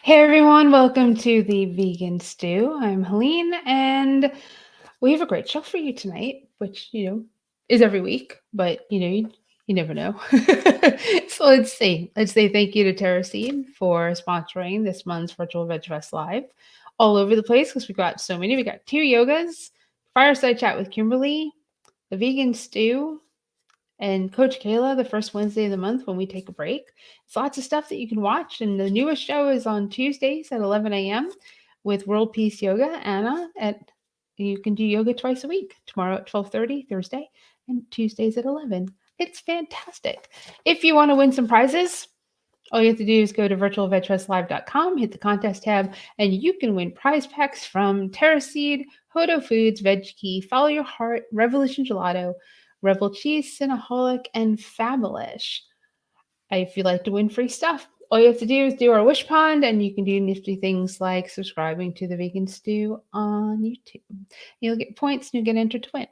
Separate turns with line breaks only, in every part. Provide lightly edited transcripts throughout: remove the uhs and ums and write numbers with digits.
Hey everyone, welcome to the Vegan Stew. I'm Helene, and we have a great show for you tonight, which is every week, but you never know. So let's see. Let's say thank you to Terra Seed for sponsoring this month's Virtual Veg Fest Live all over the place because we've got so many. We got two yogas, fireside chat with Kimberly, the Vegan Stew, and Coach Kayla the first Wednesday of the month when we take a break. It's lots of stuff that you can watch. And the newest show is on Tuesdays at 11 a.m. with World Peace Yoga. Anna at you can do yoga twice a week. Tomorrow at 12:30, Thursday, and Tuesdays at 11. It's fantastic. If you want to win some prizes, all you have to do is go to virtualvegfestlive.com, hit the contest tab, and you can win prize packs from Terra Seed, Hodo Foods, Veg Key, Follow Your Heart, Revolution Gelato, Rebel Cheese, Cinnaholic, and Fabulous. If you'd like to win free stuff, all you have to do is do our wish pond, and you can do nifty things like subscribing to the Vegan Stew on YouTube. You'll get points and you'll get entered to win.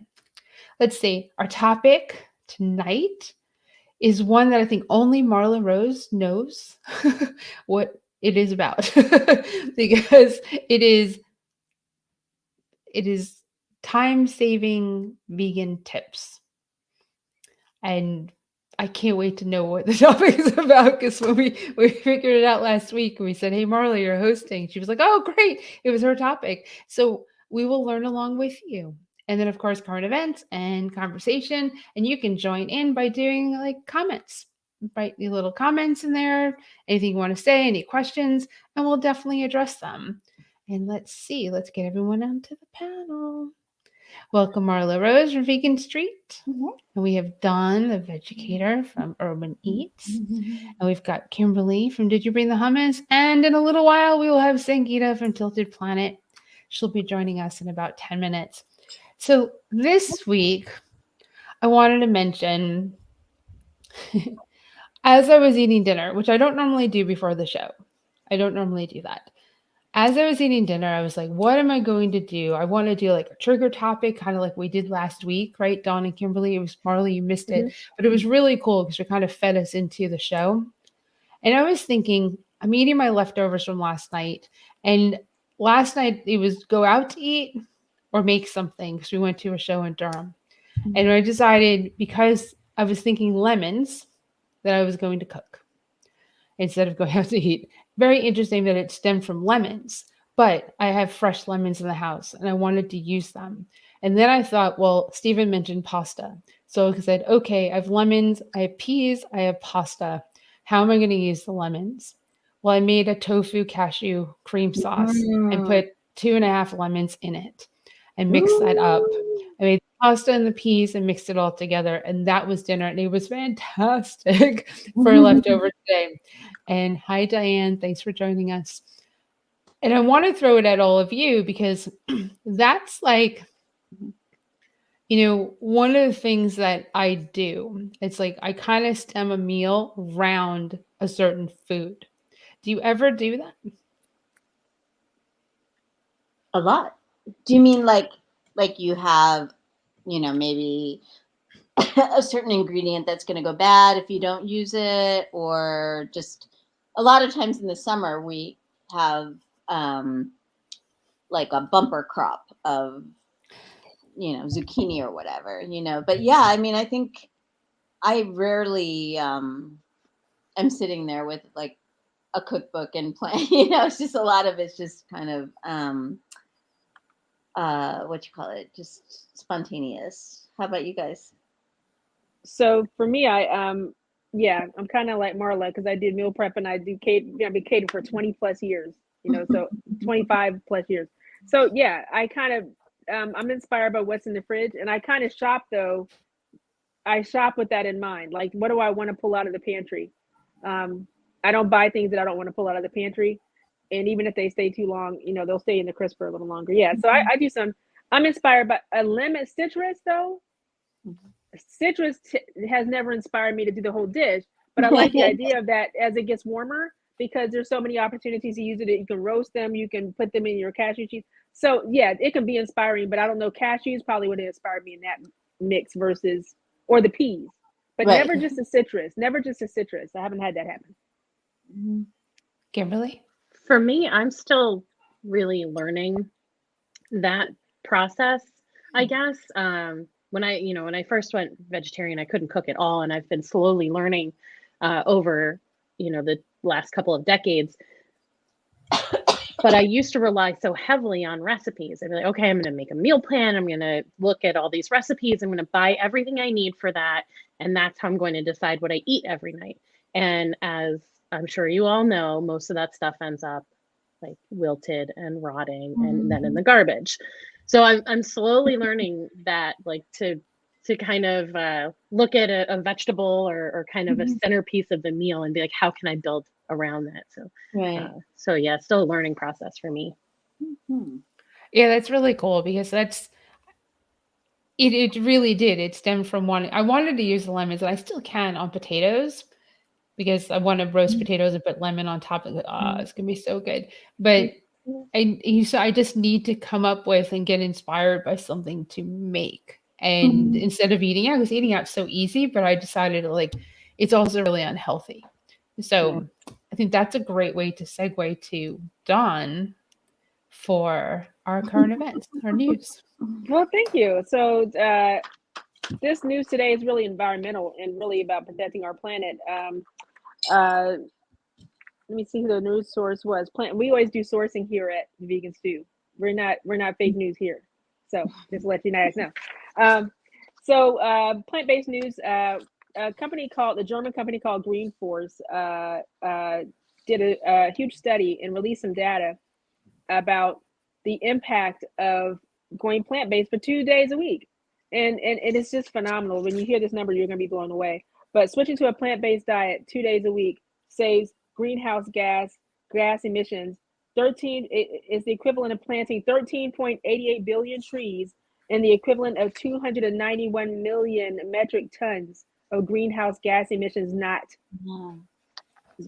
Let's see. Our topic tonight is one that I think only Marla Rose knows what it is about because it is time-saving vegan tips. And I can't wait to know what the topic is about because when we figured it out last week and we said, "Hey Marla, you're hosting," she was like, "Oh, great." It was her topic. So we will learn along with you. And then of course current events and conversation. And you can join in by doing like comments. Write your little comments in there, anything you want to say, any questions, and we'll definitely address them. And let's see, let's get everyone onto the panel. Welcome Marla Rose from Vegan Street.
Mhm.
And we have Dawn, the vegucator from Urban Eats. And we've got Kimberly from Did You Bring the Hummus? And in a little while, we will have Sangita from Tilted Planet. She'll be joining us in about 10 minutes. So this week, I wanted to mention, as I was eating dinner, which I don't normally do before the show, I don't normally do that. As I was eating dinner, I was like, what am I going to do? I want to do like a trigger topic, kind of like we did last week, right? Dawn and Kimberly, it was Marley, you missed it, but it was really cool because it kind of fed us into the show. And I was thinking, I'm eating my leftovers from last night. And last night it was go out to eat or make something because we went to a show in Durham. And I decided because I was thinking lemons that I was going to cook instead of going out to eat. Very interesting that it stemmed from lemons, but I have fresh lemons in the house and I wanted to use them. And then I thought, well, Stephen mentioned pasta. So I said, okay, I have lemons, I have peas, I have pasta. How am I going to use the lemons? Well, I made a tofu cashew cream sauce and
Mm.
put 2.5 lemons in it and mixed that up.
Ooh.
I made the pasta and the peas and mixed it all together. And that was dinner. And it was fantastic for leftover today. And hi, Diane. Thanks for joining us. And I want to throw it at all of you because that's like, one of the things that I do. It's like I kind of stem a meal around a certain food. Do you ever do that?
A lot. Do you mean like you have, maybe a certain ingredient that's going to go bad if you don't use it, or just a lot of times in the summer we have like a bumper crop of zucchini or whatever, but yeah, I mean, I think I rarely am sitting there with like a cookbook and plan. It's just a lot of it's just kind of what you call it, just spontaneous. How about you guys?
So for me, yeah, I'm kind of like Marla because I did meal prep and I do I've been catering for 20 plus years, so 25 plus years. So yeah, I kind of, I'm inspired by what's in the fridge, and I kind of shop though. I shop with that in mind. Like, what do I want to pull out of the pantry? Um, I don't buy things that I don't want to pull out of the pantry, and even if they stay too long, they'll stay in the crisper a little longer. Yeah, so I do some. I'm inspired by a lemon citrus though. Citrus has never inspired me to do the whole dish, but I like the idea of that as it gets warmer because there's so many opportunities to use it. You can roast them, you can put them in your cashew cheese. So yeah, it can be inspiring, but I don't know. Cashews probably would have inspired me in that mix versus, or the peas, but
Right.
never just a citrus. I haven't had that happen.
Kimberly?
For me, I'm still really learning that process, I guess. When I first went vegetarian, I couldn't cook at all, and I've been slowly learning over, the last couple of decades. But I used to rely so heavily on recipes. I'd be like, okay, I'm going to make a meal plan. I'm going to look at all these recipes. I'm going to buy everything I need for that. And that's how I'm going to decide what I eat every night. And as I'm sure you all know, most of that stuff ends up like wilted and rotting and then in the garbage. So I'm slowly learning that, like, to kind of look at a vegetable or kind of a centerpiece of the meal and be like, how can I build around that?
Right.
So yeah, still a learning process for me.
Yeah, that's really cool because it really did. It stemmed from I wanted to use the lemons, and I still can on potatoes because I want to roast potatoes and put lemon on top of it. Ah, it's gonna be so good. But I just need to come up with and get inspired by something to make. And instead of eating out, because eating out's so easy, but I decided like it's also really unhealthy. So I think that's a great way to segue to Dawn for our current events, our news.
Well, thank you. So this news today is really environmental and really about protecting our planet. Let me see who the news source was. We always do sourcing here at Vegan Stew. We're not fake news here. So just to let you guys know. Plant-based news. The German company called Green Force did a huge study and released some data about the impact of going plant-based for 2 days a week. And it's just phenomenal. When you hear this number, you're going to be blown away. But switching to a plant-based diet 2 days a week saves greenhouse gas emissions. 13 is the equivalent of planting 13.88 billion trees and the equivalent of 291 million metric tons of greenhouse gas emissions not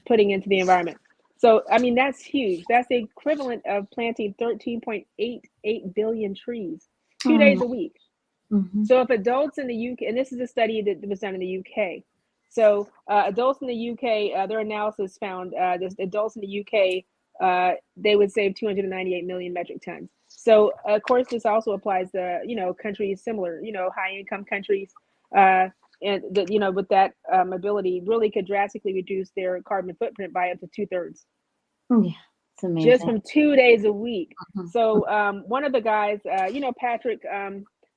putting into the environment. So, I mean, that's huge. That's the equivalent of planting 13.88 billion trees 2 days a week. So if adults in the UK, and this is a study that was done in the UK. So adults in the UK, their analysis found adults in the UK, they would save 298 million metric tons. So of course, this also applies to, countries similar, high income countries, and with that ability really could drastically reduce their carbon footprint by up to 2/3.
Yeah, it's amazing.
Just from 2 days a week. So one of the guys, Patrick,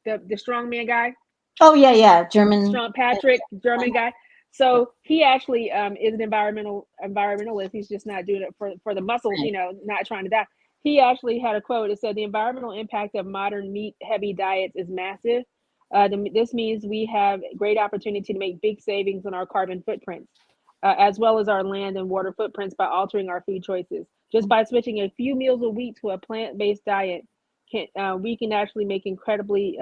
the strongman guy.
Oh yeah, German.
Strong Patrick, German guy. So he actually is an environmentalist. He's just not doing it for the muscles, not trying to die. He actually had a quote. It said, "The environmental impact of modern meat-heavy diets is massive. This means we have great opportunity to make big savings on our carbon footprints, as well as our land and water footprints by altering our food choices. Just by switching a few meals a week to a plant-based diet, we can actually make an incredibly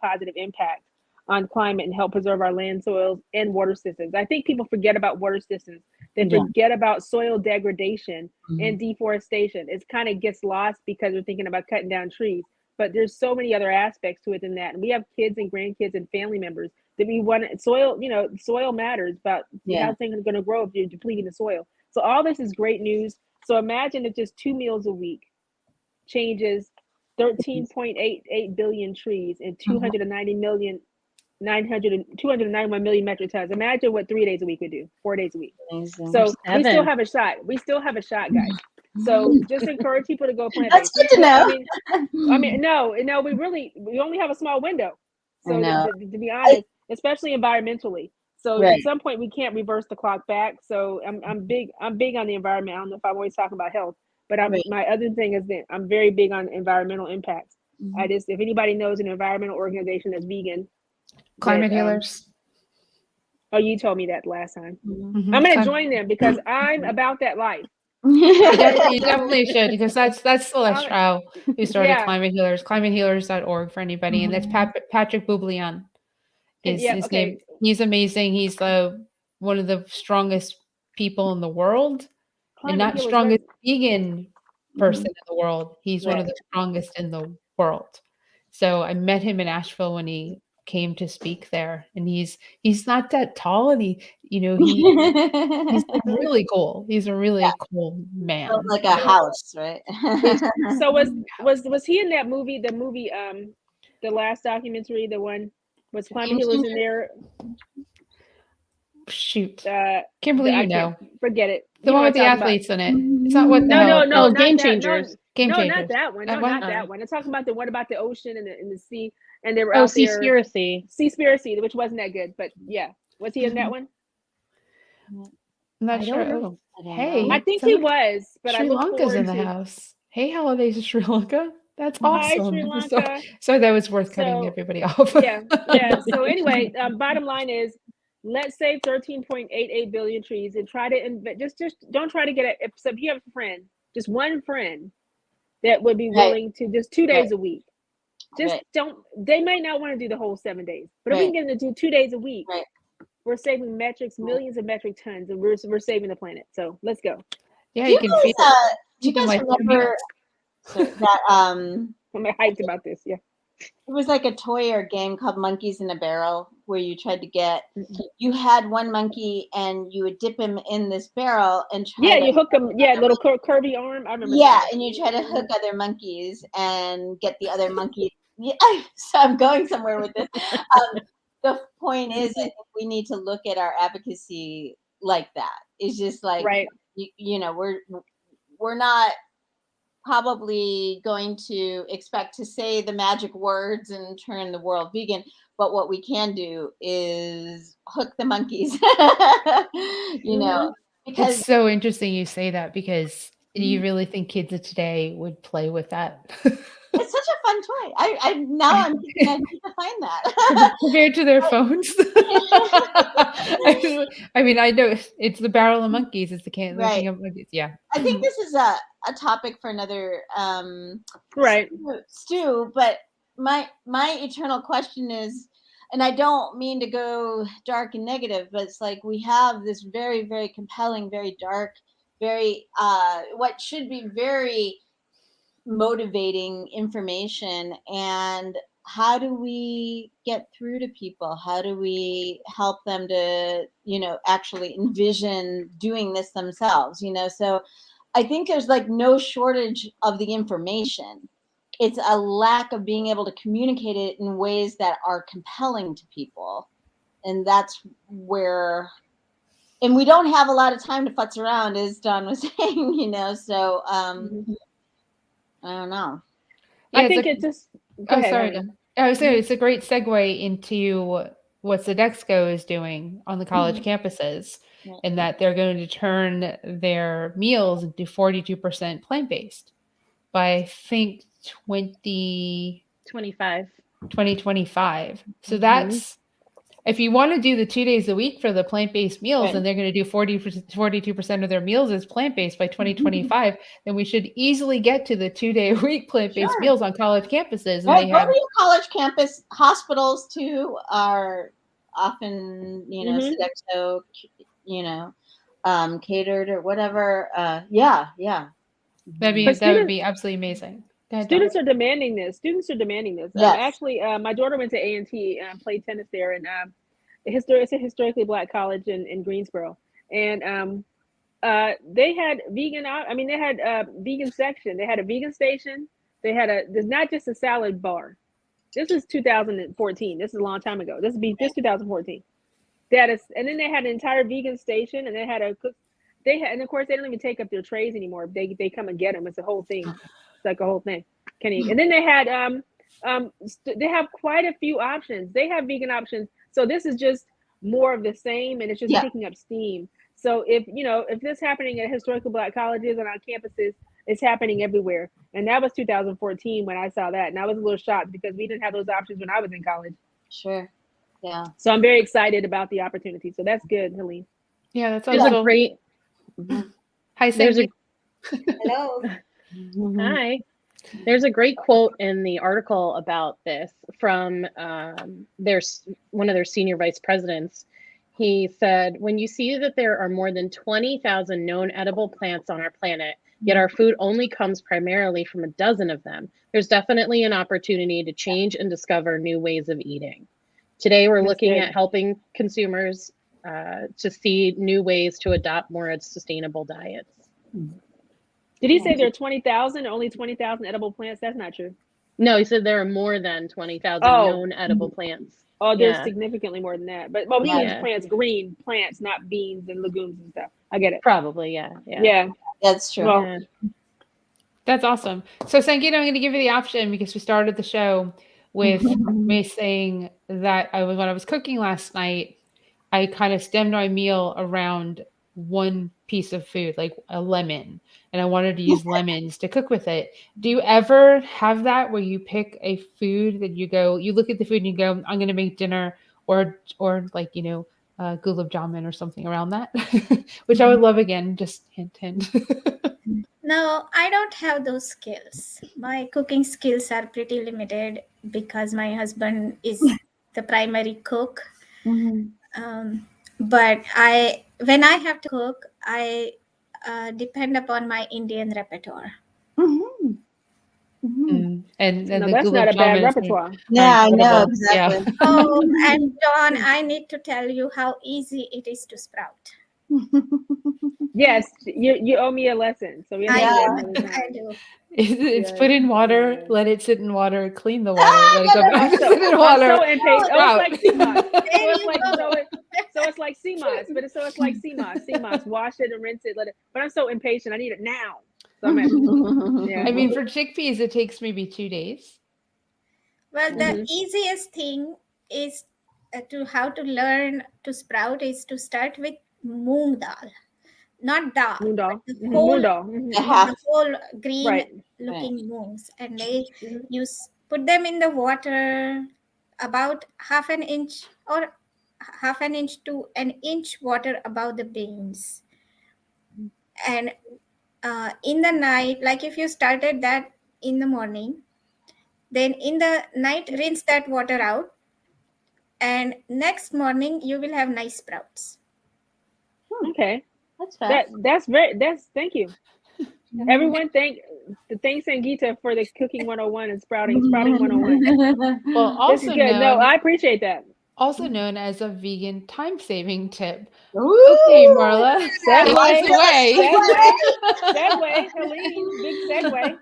positive impact on climate and help preserve our land, soils, and water systems." I think people forget about water systems. They forget about soil degradation and deforestation. It kind of gets lost because we're thinking about cutting down trees. But there's so many other aspects to it than that. And we have kids and grandkids and family members that we want soil, soil matters about how things are going to grow if you're depleting the soil. So all this is great news. So imagine if just 2 meals a week changes 13.88 billion trees and 291 million metric tons. Imagine what 3 days a week would do, 4 days a week.
Amazing.
So we still have a shot. We still have a shot, guys. So just encourage people to go plant-based.
That's good to know.
No, we only have a small window. So to be honest, especially environmentally. So at some point we can't reverse the clock back. So I'm big on the environment. I don't know if I'm always talking about health, but my other thing is that I'm very big on environmental impacts. If anybody knows an environmental organization that's vegan,
Climate healers.
Oh, you told me that last time. I'm going to join them because I'm about that life.
You definitely should, because that's Celeste Rao who started Climate Healers, climatehealers.org for anybody. And that's Patrick Boublian is his name. He's amazing. He's one of the strongest people in the world. And not strongest vegan person in the world. He's one of the strongest in the world. So I met him in Asheville when he came to speak there, and he's not that tall, and he's like really cool. He's a really cool man.
Like a house, right?
So was he in that movie? The last documentary, the one was Climate. He was in there.
Shoot,
Uh,
Kimberly,
I
you know.
can't forget it.
The
You
one
know
with
what
the
I'm talking
athletes in it. It's not what the
about.
hell.
No,
Oh,
not
Game
that.
Changers.
Game
No,
Changers.
not that one. No,
That one?
not that one. I'm talking about the one about the ocean and the sea, and they were
Oh,
out there.
Seaspiracy.
Seaspiracy, which wasn't that good, but yeah, was he in that one?
I'm not
I
sure.
don't know.
Hey,
I think he was, but I
Sri
look
Lanka's
forward
in the
to.
house. Hey, holidays in Sri Lanka. That's
Hi,
awesome.
Sri Lanka.
So that was worth cutting
So,
everybody off.
yeah. So anyway, bottom line is, let's save 13.88 billion trees and try to invent. Just don't try to get it. If you have a friend, just one friend that would be willing to just 2 days a week. Just don't. They might not want to do the whole 7 days, but if we can get them to do 2 days a week, we're saving millions of metric tons, and we're saving the planet. So let's go.
Yeah, you can feed it.
Do you guys remember that?
I'm hyped about this. Yeah.
It was like a toy or game called Monkeys in a Barrel, where you tried to get. You had one monkey and you would dip him in this barrel and try.
You hook him. Yeah, little curvy arm. I remember.
Yeah, and you try to hook other monkeys and get the other monkey. Yeah, so I'm going somewhere with this. The point is, I think we need to look at our advocacy like that. It's just like, you know, we're not probably going to expect to say the magic words and turn the world vegan, but what we can do is hook the monkeys. You know, because
it's so interesting you say that, because you really think kids of today would play with that?
It's such a fun toy. I'm thinking I need to find that.
Compared to their phones. I mean, I know it's the barrel of monkeys. It's the can thing of monkeys. Yeah.
I think this is a topic for another stew. But my eternal question is, and I don't mean to go dark and negative, but it's like we have this very, very compelling, very dark, very what should be very motivating information, and how do we get through to people? How do we help them to, you know, actually envision doing this themselves? You know, so I think there's like no shortage of the information. It's a lack of being able to communicate it in ways that are compelling to people, and that's where. And we don't have a lot of time to futz around, as Don was saying. You know, so I don't know.
I think it just. Go ahead,
sorry. I was saying it's a great segue into what Sodexo is doing on the college campuses, and that they're going to turn their meals into 42% plant-based by, I think, 2025. So that's, if you want to do the 2 days a week for the plant-based meals, and they're going to do 42% of their meals as plant-based by 2025, then we should easily get to the 2 day a week plant-based meals on college campuses. And they
have your college campus. Hospitals too are often, you know, Sodexo, you know, catered or whatever. Yeah.
That would be absolutely amazing.
Students are demanding this. Yes. Actually, my daughter went to A&T and played tennis there, and it's a historically Black college in Greensboro, and they had vegan. I mean, they had a vegan section. They had a vegan station. There's not just a salad bar. This is 2014. This is a long time ago. This 2014. And then they had an entire vegan station, and they had a cook. And of course, they don't even take up their trays anymore. They come and get them. It's a whole thing. It's like a whole thing. And then they had they have quite a few options. They have vegan options. So this is just more of the same, and it's just picking up steam. So if this happening at historical Black colleges and on campuses, it's happening everywhere. And that was 2014 when I saw that, and I was a little shocked because we didn't have those options when I was in college.
Sure. Yeah.
So I'm very excited about the opportunity. So that's good, Helene.
Yeah, that's
a great.
Hi, Sandy.
Hello.
Hi. There's a great quote in the article about this from one of their senior vice presidents. He said, "When you see that there are more than 20,000 known edible plants on our planet, yet our food only comes primarily from a dozen of them, there's definitely an opportunity to change and discover new ways of eating." Today, we're
That's
looking
good.
at helping consumers to see new ways to adopt more sustainable diets.
Did he say there are 20,000, only 20,000 edible plants? That's not true.
No, he said there are more than 20,000
Oh.
known edible plants.
Oh, there's
Yeah.
significantly more than that. But he means
Yeah.
plants, green plants, not beans and legumes and stuff. I get it.
Probably, yeah.
Yeah.
That's true.
Well,
Yeah.
That's awesome. So, Sangeeta, I'm going to give you the option because we started the show with me saying that when I was cooking last night, I kind of stemmed my meal around one piece of food, like a lemon, and I wanted to use lemons to cook with it. Do you ever have that where you pick a food that you look at the food and you go, I'm going to make dinner, or like, gulab jamun or something around that, which I would love again, just hint, hint.
No, I don't have those skills. My cooking skills are pretty limited because my husband is the primary cook. But when I have to cook, I depend upon my Indian repertoire.
And
no,
the
that's not a
gulab
bad
jamun is
repertoire.
Yeah, I know,
incredible. Yeah.
exactly.
Oh, and Dawn, I need to tell you how easy it is to sprout.
Yes, you owe me a lesson. So we have to do that another time.
I do.
It's
Yes,
put in water,
yes.
let it sit in water, clean the water, let it go back,
I'm so,
sit in
I'm
water.
so impatient. Oh,
sprout.
it's like sea moss. So
There
it's
you
like
go.
so it's like sea moss, but it's like sea moss. Sea moss. Wash it and rinse it. Let it. But I'm so impatient. I need it now. So I'm at, yeah.
I mean, for chickpeas, it takes maybe 2 days.
Well, the
Mhm.
easiest thing is how to learn to sprout is to start with moong dal, not dal,
Moon
but
dal.
the
Mhm,
whole,
moon dal. Mhm.
the whole green
Right.
looking moongs, and
Mhm.
you put them in the water about half an inch to an inch water above the beans, and in the night, like if you started that in the morning, then in the night rinse that water out, and next morning you will have nice sprouts.
Okay.
That's fast.
That's thank you. Everyone thank Sangeeta for the cooking 101 and sprouting 101.
Well,
This is
also
good. No,
known
I appreciate that.
as a vegan time-saving tip.
Ooh,
Okay, Marla, take
Segue.
us away.
Segue. Helene, big segue.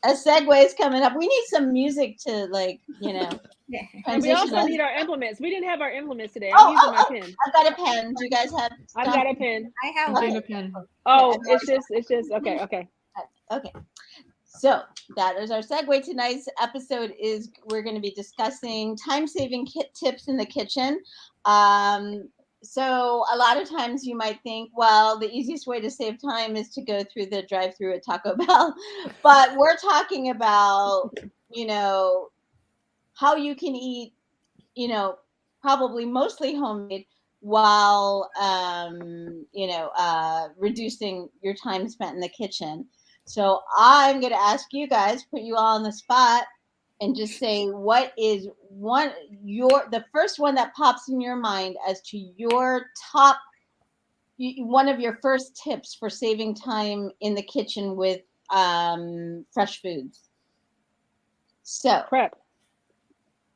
a segue is coming up. We need some music to
And we also
transition us.
need our implements. We didn't have our implements today.
Oh,
I'm using my pen.
I've got a pen. Do you guys have
I've
stuff?
got a pen.
I have
I'm
one.
doing a pen.
Oh,
Yeah,
it's just okay.
Okay. So that is our segue. Tonight's episode is we're going to be discussing time-saving tips in the kitchen. So a lot of times you might think, well, the easiest way to save time is to go through the drive-through at Taco Bell. But we're talking about, how you can eat, probably mostly homemade while, reducing your time spent in the kitchen. So I'm going to ask you guys, put you all on the spot, and just say what is the first one that pops in your mind as to your top, one of your first tips for saving time in the kitchen with fresh foods. So
Prep.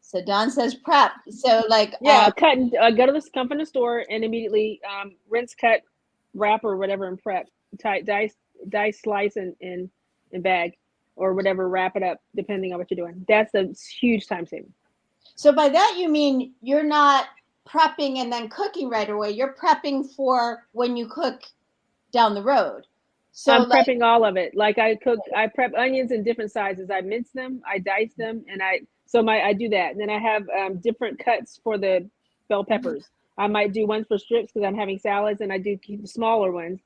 So Don says prep. So
come from the store and immediately rinse, cut, wrap or whatever and prep. Dice, slice and bag or whatever. Wrap it up depending on what you're doing. That's a huge time saving.
So by that you mean you're not prepping and then cooking right away. You're prepping for when you cook down the road. So
I'm prepping all of it. Like I prep onions in different sizes. I mince them, I dice them, and I do that. And then I have different cuts for the bell peppers. I might do ones for strips because I'm having salads, and I do smaller ones.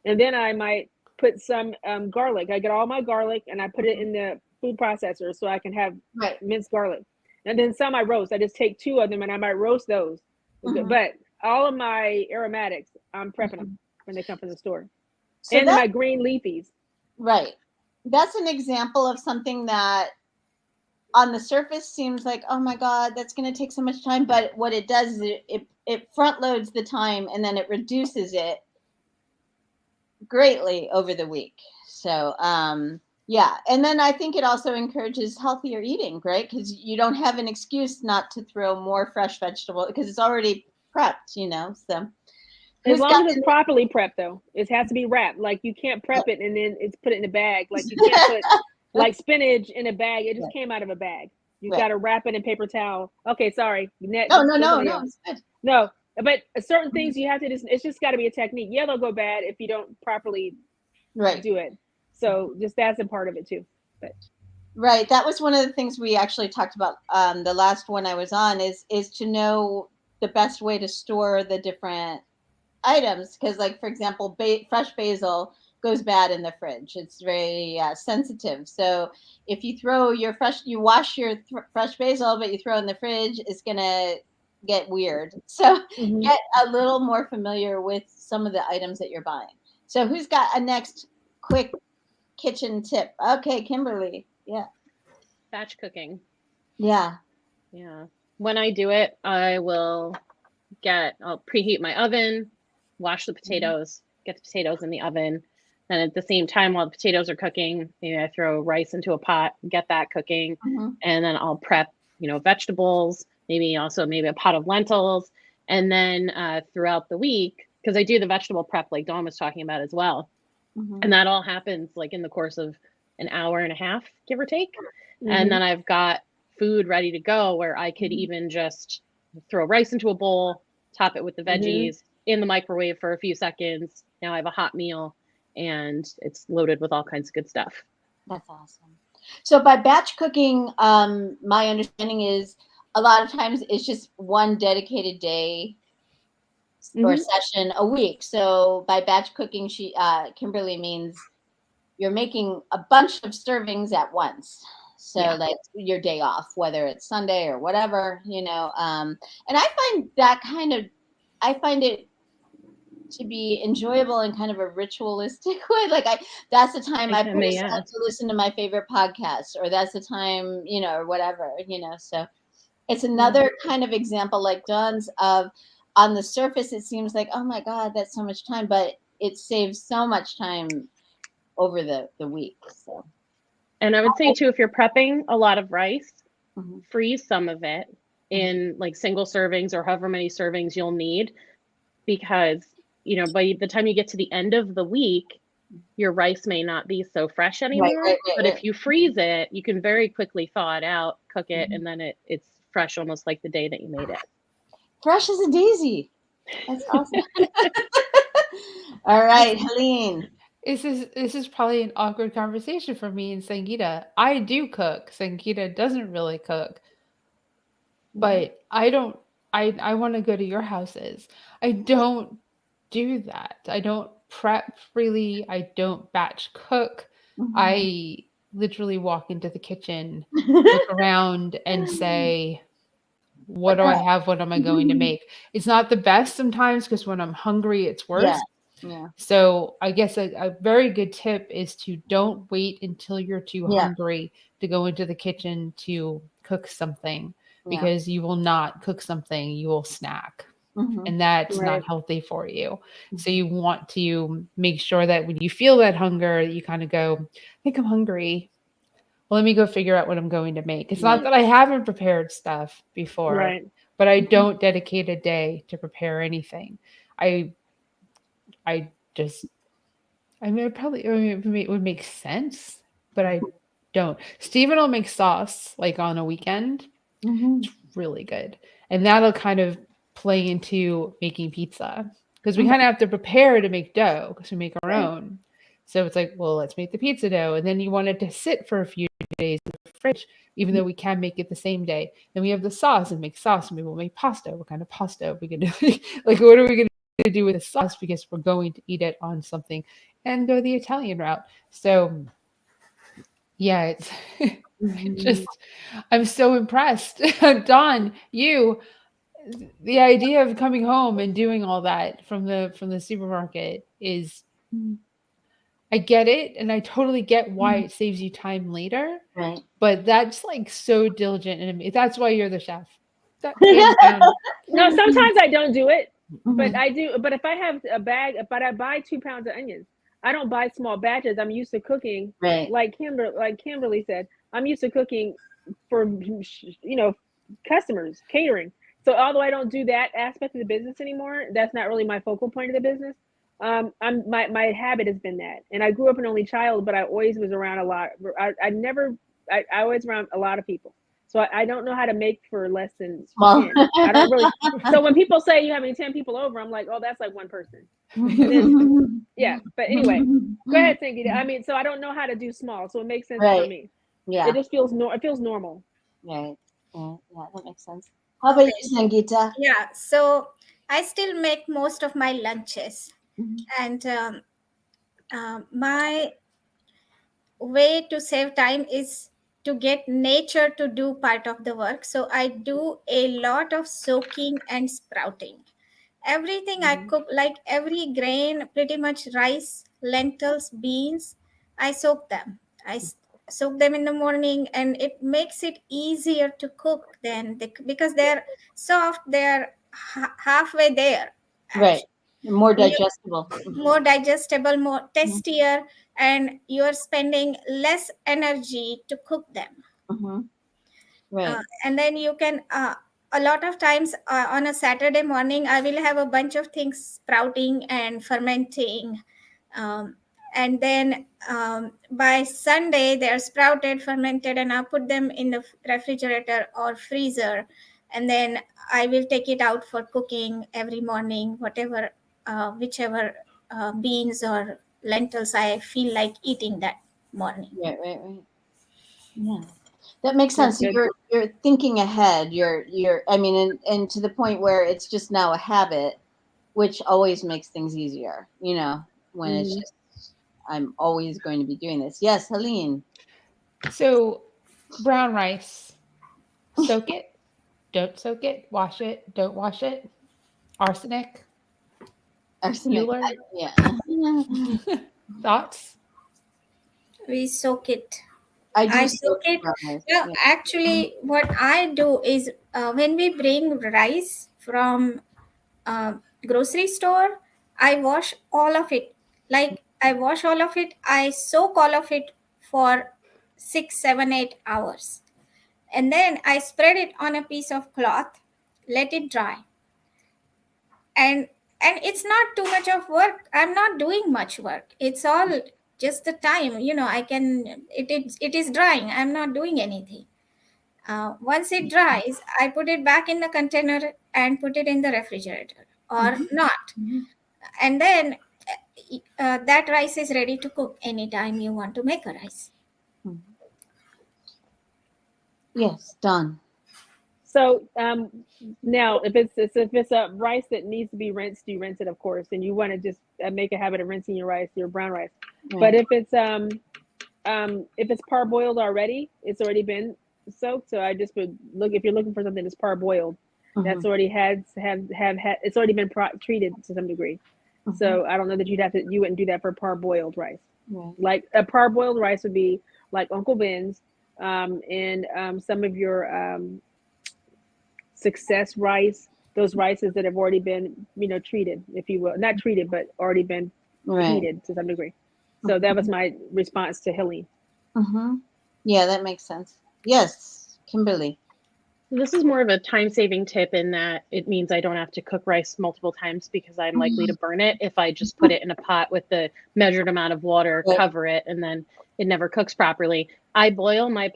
And then I might put some garlic. I get all my garlic and I put it in the food processor so I can have minced garlic. And then some I roast. I just take 2 of them and I might roast those. But all of my aromatics, I'm prepping them when they come from the store. So and my green leafies.
Right. That's an example of something that on the surface seems like, oh my God, that's going to take so much time. But what it does is it front loads the time and then it reduces it greatly over the week. So Yeah. And then I think it also encourages healthier eating, right? Because you don't have an excuse not to throw more fresh vegetable because it's already prepped, So
As
who's
long
got
as it's properly prepped, though, it has to be wrapped. Like you can't prep it and then it's put it in a bag. Like you can't put like spinach in a bag. It just came out of a bag. You
Right.
got to wrap it in paper towel. Okay, sorry.
No,
Somebody else.
it's good.
No, but certain things you have to just. It's just got to be a technique. Yeah, they'll go bad if you don't properly
Right.
do it. So just that's a part of it too. But
Right. That was one of the things we actually talked about the last one I was on is to know the best way to store the different items because like for example fresh basil goes bad in the fridge. It's very sensitive, so if you wash your fresh basil but you throw it in the fridge, it's gonna get weird. So get a little more familiar with some of the items that you're buying. So who's got a next quick kitchen tip? Okay, Kimberly. Yeah.
Batch cooking.
Yeah.
Yeah. When I do it, I'll preheat my oven, wash the potatoes, get the potatoes in the oven. And at the same time, while the potatoes are cooking, maybe I throw rice into a pot, get that cooking. And then I'll prep, vegetables, maybe a pot of lentils. And then throughout the week, because I do the vegetable prep like Dawn was talking about as well. And that all happens like in the course of an hour and a half, give or take. And then I've got food ready to go where I could even just throw rice into a bowl, top it with the veggies in the microwave for a few seconds. Now I have a hot meal and it's loaded with all kinds of good stuff.
That's awesome. So by batch cooking, my understanding is a lot of times it's just one dedicated day or session a week. So by batch cooking, Kimberly means you're making a bunch of servings at once. So like your day off, whether it's Sunday or whatever, and I find it to be enjoyable in kind of a ritualistic way. Like that's the time I put aside to listen to my favorite podcast, or that's the time, or whatever, so it's another kind of example like Dawn's of on the surface, it seems like, oh my God, that's so much time, but it saves so much time over the week. So.
And I would say too, if you're prepping a lot of rice, freeze some of it in like single servings or however many servings you'll need, because by the time you get to the end of the week, your rice may not be so fresh anymore. But if you freeze it, you can very quickly thaw it out, cook it, and then it's fresh almost like the day that you made it.
Fresh as a daisy. That's awesome. All right, Helene.
This is probably an awkward conversation for me and Sangeeta. I do cook. Sangeeta doesn't really cook. But I don't I want to go to your houses. I don't do that. I don't prep freely. I don't batch cook. I literally walk into the kitchen, look around and say, what do I have? What am I going to make? It's not the best sometimes because when I'm hungry, it's worse.
Yeah.
So I guess a very good tip is to don't wait until you're too hungry to go into the kitchen to cook something, because you will not cook something, you will snack. And that's not healthy for you. So you want to make sure that when you feel that hunger, you kind of go, I think I'm hungry. Well, let me go figure out what I'm going to make. It's not that I haven't prepared stuff before, but I don't dedicate a day to prepare anything. I mean, it would make sense, but I don't. Steven will make sauce like on a weekend. It's really good. And that'll kind of play into making pizza, because we kind of have to prepare to make dough because we make our own. So it's like, well, let's make the pizza dough. And then you want it to sit for a few days in the fridge, even though we can make it the same day. Then we have the sauce and make sauce, and maybe we'll make pasta. What kind of pasta are we going to do? Like, what are we going to do with the sauce? Because we're going to eat it on something and go the Italian route. So yeah, it's just, I'm so impressed. Dawn, the idea of coming home and doing all that from the supermarket is, I get it, and I totally get why it saves you time later.
Right.
But that's like so diligent, and that's why you're the chef.
No, sometimes I don't do it, but I do. But if I have a bag, but I buy 2 pounds of onions, I don't buy small batches. I'm used to cooking,
Right.
like Kimberly said. I'm used to cooking for customers, catering. So although I don't do that aspect of the business anymore, that's not really my focal point of the business. My habit has been that, and I grew up an only child, but I always was around a lot. I always around a lot of people. So I don't know how to make for less than
Small.
10. I don't really. So when people say you having 10 people over, I'm like, oh, that's like one person. And then, yeah. But anyway, go ahead, Sangeeta. I mean, so I don't know how to do small, so it makes sense for
Right.
me.
Yeah.
It just feels it feels normal.
Right. Yeah, that makes sense. How about you, Sangeeta?
Yeah, so I still make most of my lunches,
Mhm.
and my way to save time is to get nature to do part of the work. So I do a lot of soaking and sprouting. Everything I cook, like every grain, pretty much rice, lentils, beans, I soak them. Soak them in the morning, and it makes it easier to cook because they're soft, they're halfway there.
Right.
Actually,
More digestible.
more digestible, more tastier, and you're spending less energy to cook them.
Mm-hmm. Right.
And then you can, a lot of times on a Saturday morning, I will have a bunch of things sprouting and fermenting. Um, and then by Sunday, they're sprouted, fermented, and I'll put them in the refrigerator or freezer. And then I will take it out for cooking every morning, whichever beans or lentils I feel like eating that morning.
Right. Yeah. That makes
That's
sense. So
good.
you're thinking ahead. I mean, and to the point where it's just now a habit, which always makes things easier, when it's
Mhm.
just I'm always going to be doing this. Yes, Helene.
So, brown rice, soak it, don't soak it, wash it, don't wash it. Arsenic,
Arsenic.
Bueller,
Yeah.
thoughts?
We soak it.
I do
I
soak
soak it.
brown rice.
Yeah,
Yeah.
actually, what I do is when we bring rice from uh, grocery store, I wash all of it. Like I wash all of it. I soak all of it for 6, 7, 8 hours, and then I spread it on a piece of cloth, let it dry, and it's not too much of work. I'm not doing much work. It's all just the time. I can. It is drying. I'm not doing anything. Once it dries, I put it back in the container and put it in the refrigerator or not.
Mhm.
And then that rice is ready to cook anytime you want to make a rice.
Yes, done.
So now, if it's a rice that needs to be rinsed, you rinse it, of course, and you want to just make a habit of rinsing your brown rice. But
Right.
if it's parboiled already, it's already been soaked. So I just would look, if you're looking for something that's parboiled, that's
Mhm.
already it's already been treated to some degree. So I don't know that you wouldn't do that for parboiled rice.
Right.
Like a parboiled rice would be like Uncle Ben's, and some of your success rice, those rices that have already been, treated, if you will, not treated, but already been
Right.
heated to some degree. So that was my response to Helene.
Mm-hmm. Yeah, that makes sense. Yes, Kimberly.
This is more of a time-saving tip in that it means I don't have to cook rice multiple times because I'm likely to burn it if I just put it in a pot with the measured amount of water,
Right.
cover it, and then it never cooks properly. I boil my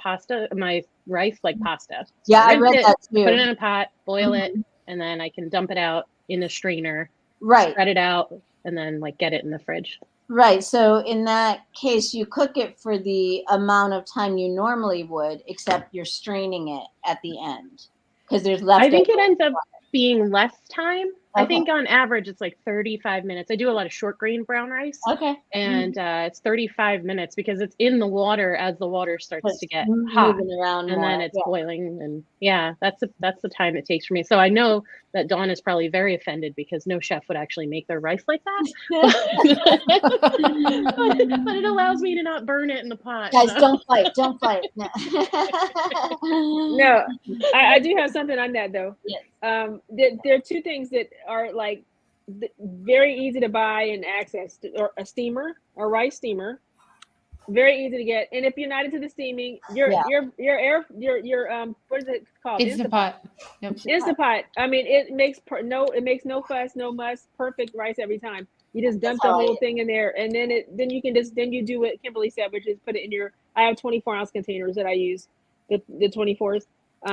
rice like pasta. So
Yeah, I
rinse
read
it,
that
put it
too.
in a pot, boil it, and then I can dump it out in a strainer,
Right.
spread it out, and then get it in the fridge.
Right. So in that case, you cook it for the amount of time you normally would, except you're straining it at the end because there's
I
leftover.
think it ends up being less time. I
Okay.
think on average it's like 35 minutes. I do a lot of short grain brown rice.
Okay.
And it's 35 minutes because it's in the water as the water starts to get hot,
Moving around
and
more.
then it's
Yeah.
boiling, and that's the time it takes for me. So I know that Dawn is probably very offended because no chef would actually make their rice like that. But it allows me to not burn it in the pot.
Guys,
so.
don't fight. Don't fight. No.
No, I do have something on that though.
Yes.
There are two things that are like very easy to buy and access, or a steamer, a rice steamer, very easy to get. And if you're not into the steaming,
Yeah.
your what is it called?
It's the
Instapot.
pot. Yep.
Instapot. I mean, it makes no fuss, no muss, perfect rice every time. You just
That's
dump the
how I
whole thing in there, and then you can just then you do what Kimberly said, which is put it in your. I have 24-ounce containers that I use, the 24s.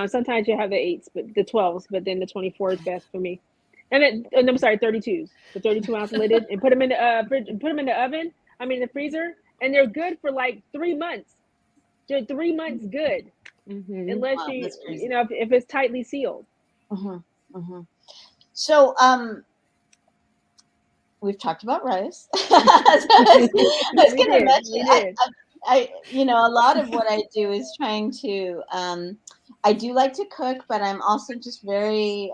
Sometimes you have the 8s, but the 12s, but then the 24 is best for me. And I'm sorry, 32s, the 32-ounce lidded, and put them in the put them in the oven. I mean, the freezer, and they're good for like 3 months. They're 3 months good,
Mm-hmm.
unless
Wow, that's
you
crazy.
know if it's tightly sealed.
Hmm. Hmm. So, we've talked about rice. So I was
we
going to
did,
mention,
we did.
a lot of what I do is trying to, I do like to cook, but I'm also just very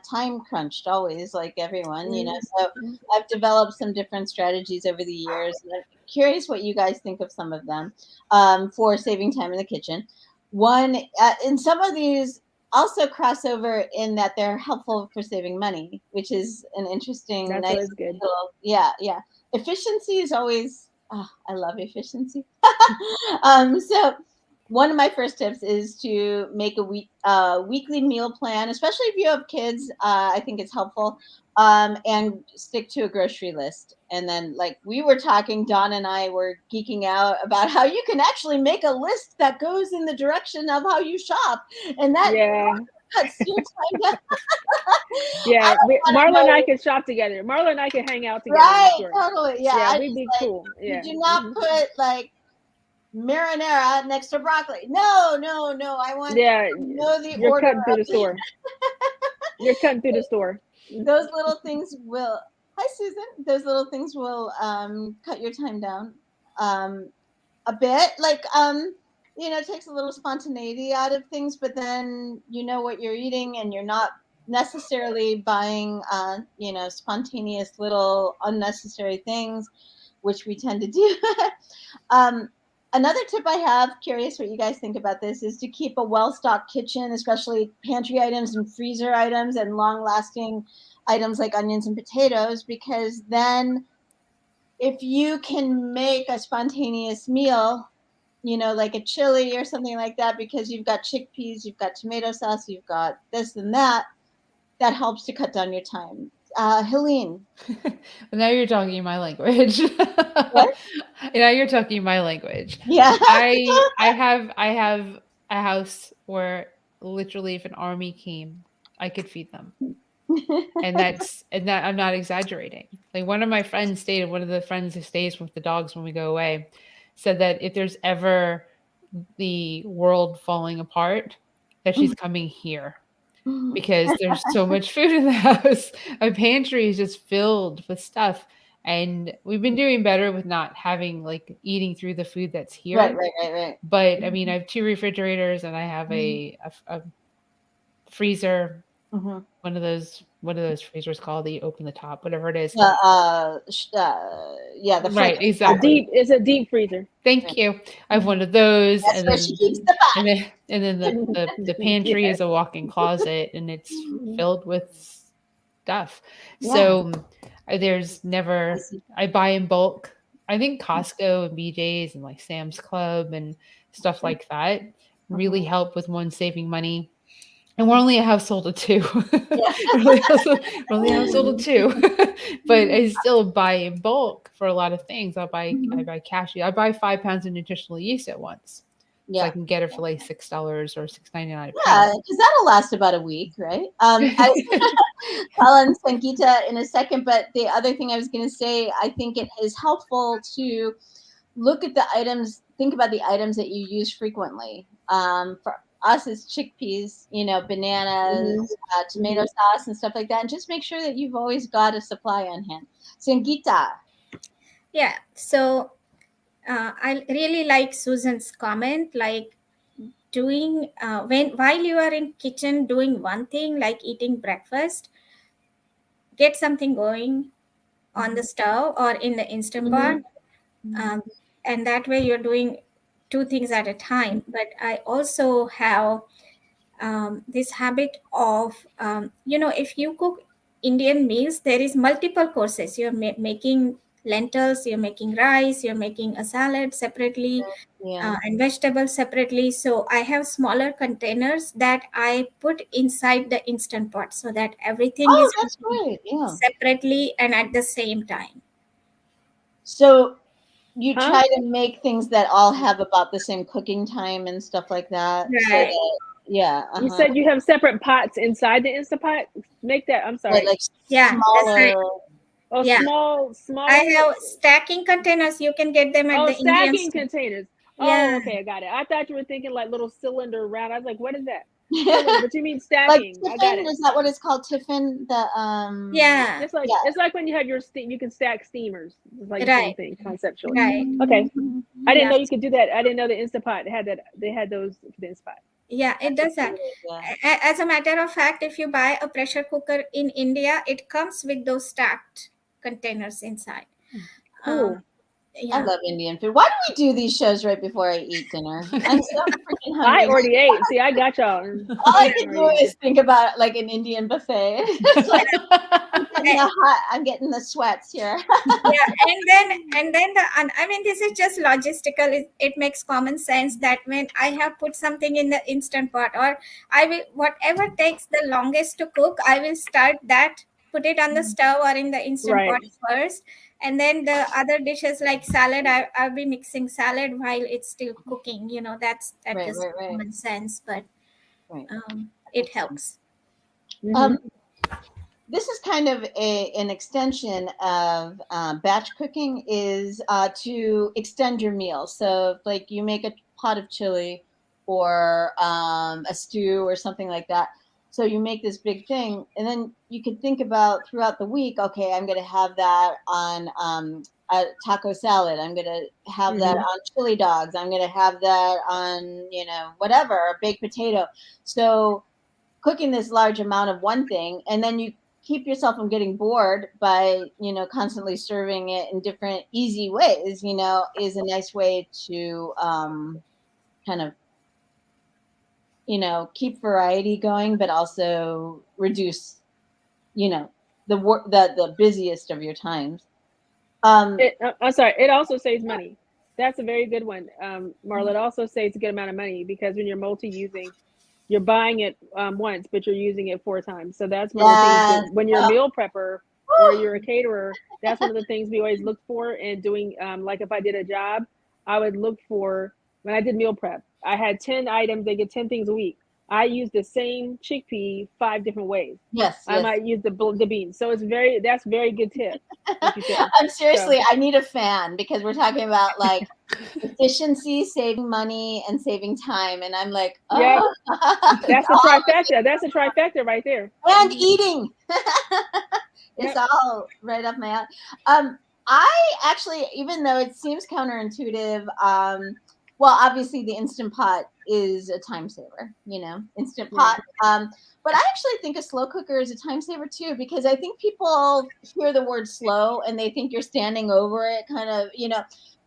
time crunched always, like everyone, So
Mhm.
I've developed some different strategies over the years. And I'm curious what you guys think of some of them for saving time in the kitchen. One, in some of these, also crossover in that they're helpful for saving money, which is an interesting,
That's
nice
always good.
little, yeah, yeah. Efficiency is always, I love efficiency. So one of my first tips is to make a weekly meal plan, especially if you have kids. I think it's helpful. And stick to a grocery list. And then, like we were talking, Don and I were geeking out about how you can actually make a list that goes in the direction of how you shop, and that
Yeah,
cuts your time down. I
yeah.
don't want to
Marla and I
know.
can shop together. Marla and I can hang out together in the
Right,
store.
totally. Yeah,
Yeah,
I
we'd
just
be
like,
cool.
you
Yeah.
do not put like marinara next to broccoli. No, no, no. I want
Yeah,
to know the
you're
order
cutting through
of
the store. You're cutting through the store.
those little things will. Hi, Susan. Those little things will cut your time down a bit. Like it takes a little spontaneity out of things, but then you know what you're eating, and you're not necessarily buying spontaneous little unnecessary things, which we tend to do. um, Another tip I have, curious what you guys think about this, is to keep a well-stocked kitchen, especially pantry items and freezer items and long-lasting items like onions and potatoes, because then if you can make a spontaneous meal, like a chili or something like that, because you've got chickpeas, you've got tomato sauce, you've got this and that, that helps to cut down your time. Helene,
Now you're talking my language.
what?
Now you're talking my language.
Yeah.
I have a house where literally if an army came, I could feed them. And that I'm not exaggerating. Like one of my friends stayed, one of the friends who stays with the dogs when we go away, said that if there's ever the world falling apart, that she's coming here because there's so much food in the house. Our pantry is just filled with stuff. And we've been doing better with not having like eating through the food that's
Right,
here.
right, right, right.
But I mean, I have two refrigerators and I have a freezer,
Mm-hmm.
what are those freezers called that you open the top, whatever it is.
Yeah, the
Right,
fridge.
exactly.
It's a deep freezer.
Yeah.
Thank you. I have one of those,
That's where she keeps the
and
pot.
then and then the pantry
Yes.
is a walk-in closet, and it's filled with stuff.
Yeah.
So there's
I
never
see.
I buy in bulk. I think Costco and BJ's and like Sam's Club and stuff like that really
Mhm.
help with one saving money. And we're only a household of two.
Yeah.
we're only a household of two. But I still buy in bulk for a lot of things. I
Mhm.
buy cashew. I buy 5 pounds of nutritional yeast at once. So I
Yeah.
can get it for like $6 or $6.99 a
Yeah,
pound.
because that'll last about a week, right? I call on Sangeeta in a second, but the other thing I was going to say, I think it is helpful to look at the items, think about the items that you use frequently. For us, it's chickpeas, bananas,
Hmm.
tomato sauce, and stuff like that, and just make sure that you've always got a supply on hand. Sangeeta.
Yeah. So I really like Susan's comment, like doing when while you are in kitchen doing one thing like eating breakfast, get something going on the stove or in the instant pot, um, and that way you're doing two things at a time. But I also have this habit of if you cook Indian meals, there is multiple courses. You're making lentils, you're making rice, you're making a salad separately,
Yeah.
and vegetables separately. So I have smaller containers that I put inside the instant pot so that everything
Oh,
is
that's
cooking
great. Yeah.
separately and at the same time.
So you
Huh?
try to make things that all have about the same cooking time and stuff like that. So
Right.
that, yeah.
You said you have separate pots inside the Instant Pot? Make that, I'm
Right,
sorry.
like
Yeah, that's
smaller.
right.
Oh,
Yeah.
small.
I have stacking containers. You can get them at
Oh,
the Indian
stacking
store.
containers.
Yeah.
Oh, okay, I got it. I thought you were thinking like little cylinder round. I was like, what is that? Cylinder, but you mean
Like
stacking. I got
tiffin,
it.
is that what it's called? Tiffin? The
Yeah.
It's like when you have your you can stack steamers. It's like the same
Right.
thing conceptually.
Right.
Okay. I didn't
Yeah.
know you could do that. I didn't know the Instant Pot had that. They had those for the Instant Pot.
Yeah, it does that.
Yeah.
As a matter of fact, if you buy a pressure cooker in India, it comes with those stacked containers inside.
Cool.
I
Yeah.
love Indian food. Why do we do these shows right before I eat dinner? I'm so freaking hungry.
I already ate. See, I got y'all.
All I can do is think about like an Indian buffet. It's like, I'm getting the sweats here.
Yeah, and then I mean, this is just logistical. It makes common sense that when I have put something in the instant pot, or I will, whatever takes the longest to cook, I will start that, put it on the stove or in the instant
Right.
pot first, and then the other dishes like salad, I'll be mixing salad while it's still cooking. You know, that
Right,
is
right.
common sense, but
Right.
it helps.
This is kind of an extension of batch cooking, is to extend your meals. So if, like, you make a pot of chili or a stew or something like that. So you make this big thing, and then you could think about throughout the week, okay, I'm going to have that on a taco salad. I'm going to have that on chili dogs. I'm going to have that on, whatever, a baked potato. So cooking this large amount of one thing, and then you keep yourself from getting bored by constantly serving it in different easy ways, is a nice way to kind of keep variety going, but also reduce the busiest of your times.
I'm sorry, it also saves money. That's a very good one, Marla. It also saves a good amount of money because when you're multi-using, you're buying it once, but you're using it 4 times. So that's one of the things that when you're a meal prepper or you're a caterer, that's one of the things we always look for in doing. Like if I did a job, I would look for, when I did meal prep, I had 10 items. They get 10 things a week. I use the same chickpea 5 different ways.
Yes.
I might use the beans. So that's very good tip. What you said.
I'm seriously, I need a fan because we're talking about like efficiency, saving money, and saving time, and I'm like,
Yeah, that's a
all
trifecta. That's a trifecta right there.
and eating. It's
Yep.
all right up my alley. I actually, even though it seems counterintuitive, well, obviously the Instant Pot is a time saver, Instant Pot. But I actually think a slow cooker is a time saver too, because I think people hear the word slow and they think you're standing over it, kind of,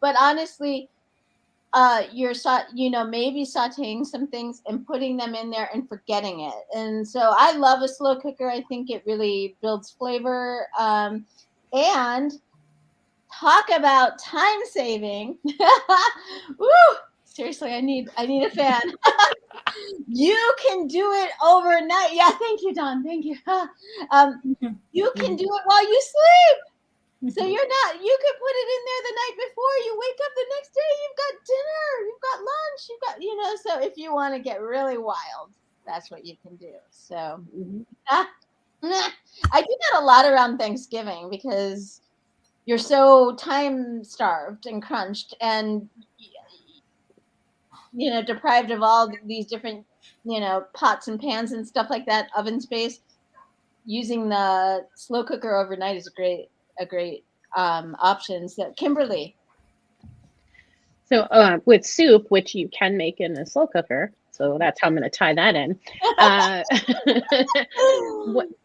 but honestly, you're maybe sauteing some things and putting them in there and forgetting it. And so I love a slow cooker. I think it really builds flavor. And talk about time saving. Woo! Seriously, I need a fan. You can do it overnight. Yeah, thank you, Don. Thank you. You can do it while you sleep. So you could put it in there the night before. You wake up the next day, you've got dinner, you've got lunch, you've got, so if you want to get really wild, that's what you can do. So I do that a lot around Thanksgiving because you're so time starved and crunched and, deprived of all these different, pots and pans and stuff like that, oven space. Using the slow cooker overnight is a great option. So Kimberly.
So with soup, which you can make in a slow cooker, so that's how I'm going to tie that in.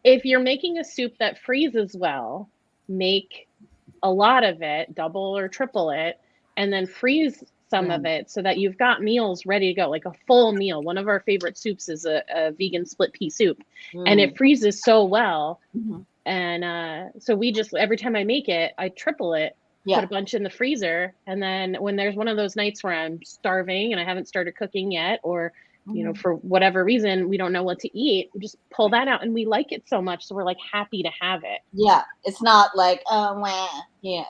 If you're making a soup that freezes well, make a lot of it, double or triple it, and then freeze some of it so that you've got meals ready to go, like a full meal. One of our favorite soups is a vegan split pea soup, and it freezes so well. And so we just, every time I make it, I triple it,
Yeah.
put a bunch in the freezer. And then when there's one of those nights where I'm starving and I haven't started cooking yet, or, for whatever reason, we don't know what to eat, we just pull that out, and we like it so much. So we're like happy to have it.
Yeah. It's not like, oh, wah. Yeah.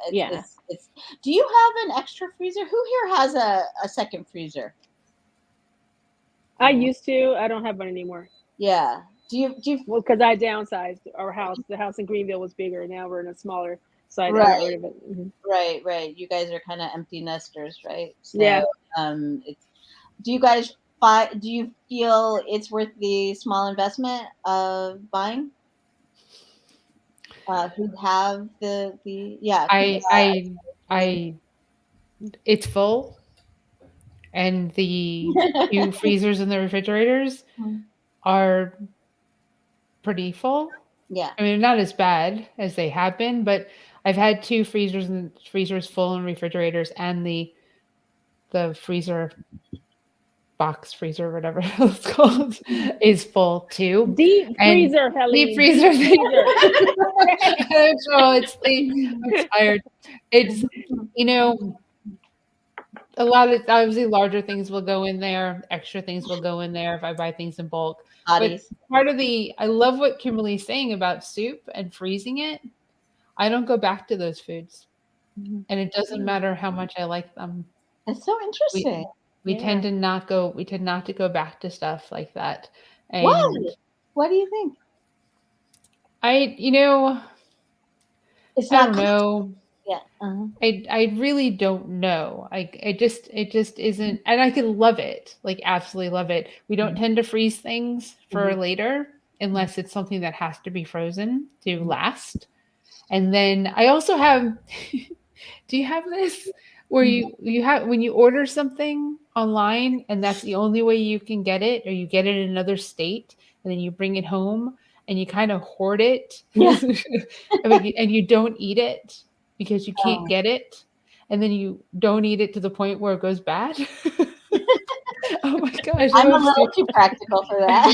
It's, do you have an extra freezer? Who here has a second freezer?
I used to. I don't have one anymore.
Yeah. Do you?
Well, because I downsized our house. The house in Greenville was bigger. Now we're in a smaller site. I got rid of it.
Right. You guys are kind of empty nesters, right? So,
yeah.
Do you guys do you feel it's worth the small investment of buying? Who have the yeah?
I it's full, and the two freezers and the refrigerators are pretty full.
Yeah.
I mean, not as bad as they have been, but I've had two freezers full and refrigerators, and the freezer box freezer, whatever it's called, is full too.
Deep freezer, Helene.
Deep freezer. It's I'm tired. It's a lot of, obviously, larger things will go in there, extra things will go in there if I buy things in bulk. But part of I love what Kimberly's saying about soup and freezing it. I don't go back to those foods, and it doesn't matter how much I like them.
That's so interesting.
We tend not to go back to stuff like that. And
what do you think?
It's not, I don't know.
Yeah.
I really don't know. It just isn't, and I can love it, like absolutely love it. We don't tend to freeze things for later unless it's something that has to be frozen to last. And then I also have, do you have this where you have, when you order something online and that's the only way you can get it, or you get it in another state and then you bring it home and you kind of hoard it and you don't eat it because you can't get it, and then you don't eat it to the point where it goes bad? Oh my gosh.
I'm a little too practical for that.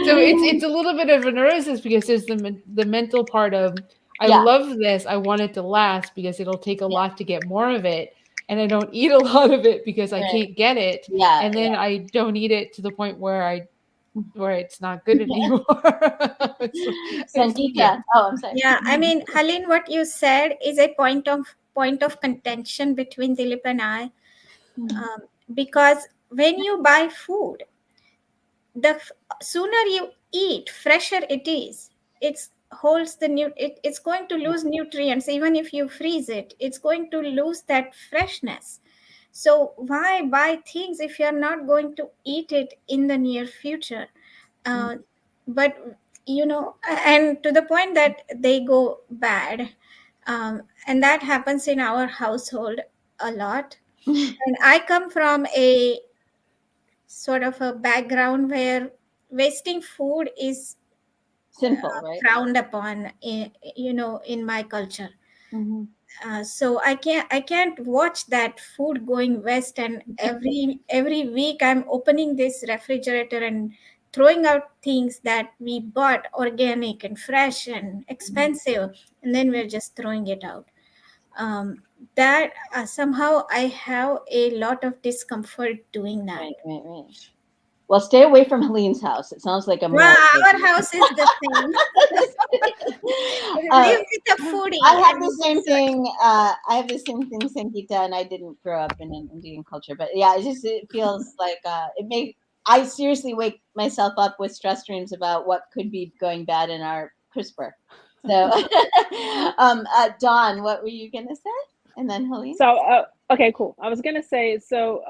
So it's a little bit of a neurosis, because there's the mental part of, I love this, I want it to last because it'll take a lot to get more of it, and I don't eat a lot of it because I can't get it. And then I don't eat it to the point where it's not good anymore.
Sangeeta. Oh, I'm sorry.
Yeah, I mean, Helene, what you said is a point of contention between Dilip and I, because when you buy food, the sooner you eat, fresher it is. It's going to lose nutrients. Even if you freeze it, it's going to lose that freshness. So why buy things if you're not going to eat it in the near future? But and to the point that they go bad, and that happens in our household a lot. And I come from a sort of a background where wasting food is
simple, right?
Frowned upon in my culture. So I can't watch that food going west, and every week I'm opening this refrigerator and throwing out things that we bought organic and fresh and expensive, and then we're just throwing it out. That somehow I have a lot of discomfort doing that.
Right. Well, stay away from Helene's house. It sounds like a
our house is the same. Live with a foodie.
I have the same thing. I have the same thing, Sangeeta, and I didn't grow up in an Indian culture. But yeah, it feels like I seriously wake myself up with stress dreams about what could be going bad in our CRISPR. So, Dawn, what were you gonna say? And then Helene.
So, okay, cool. I was gonna say,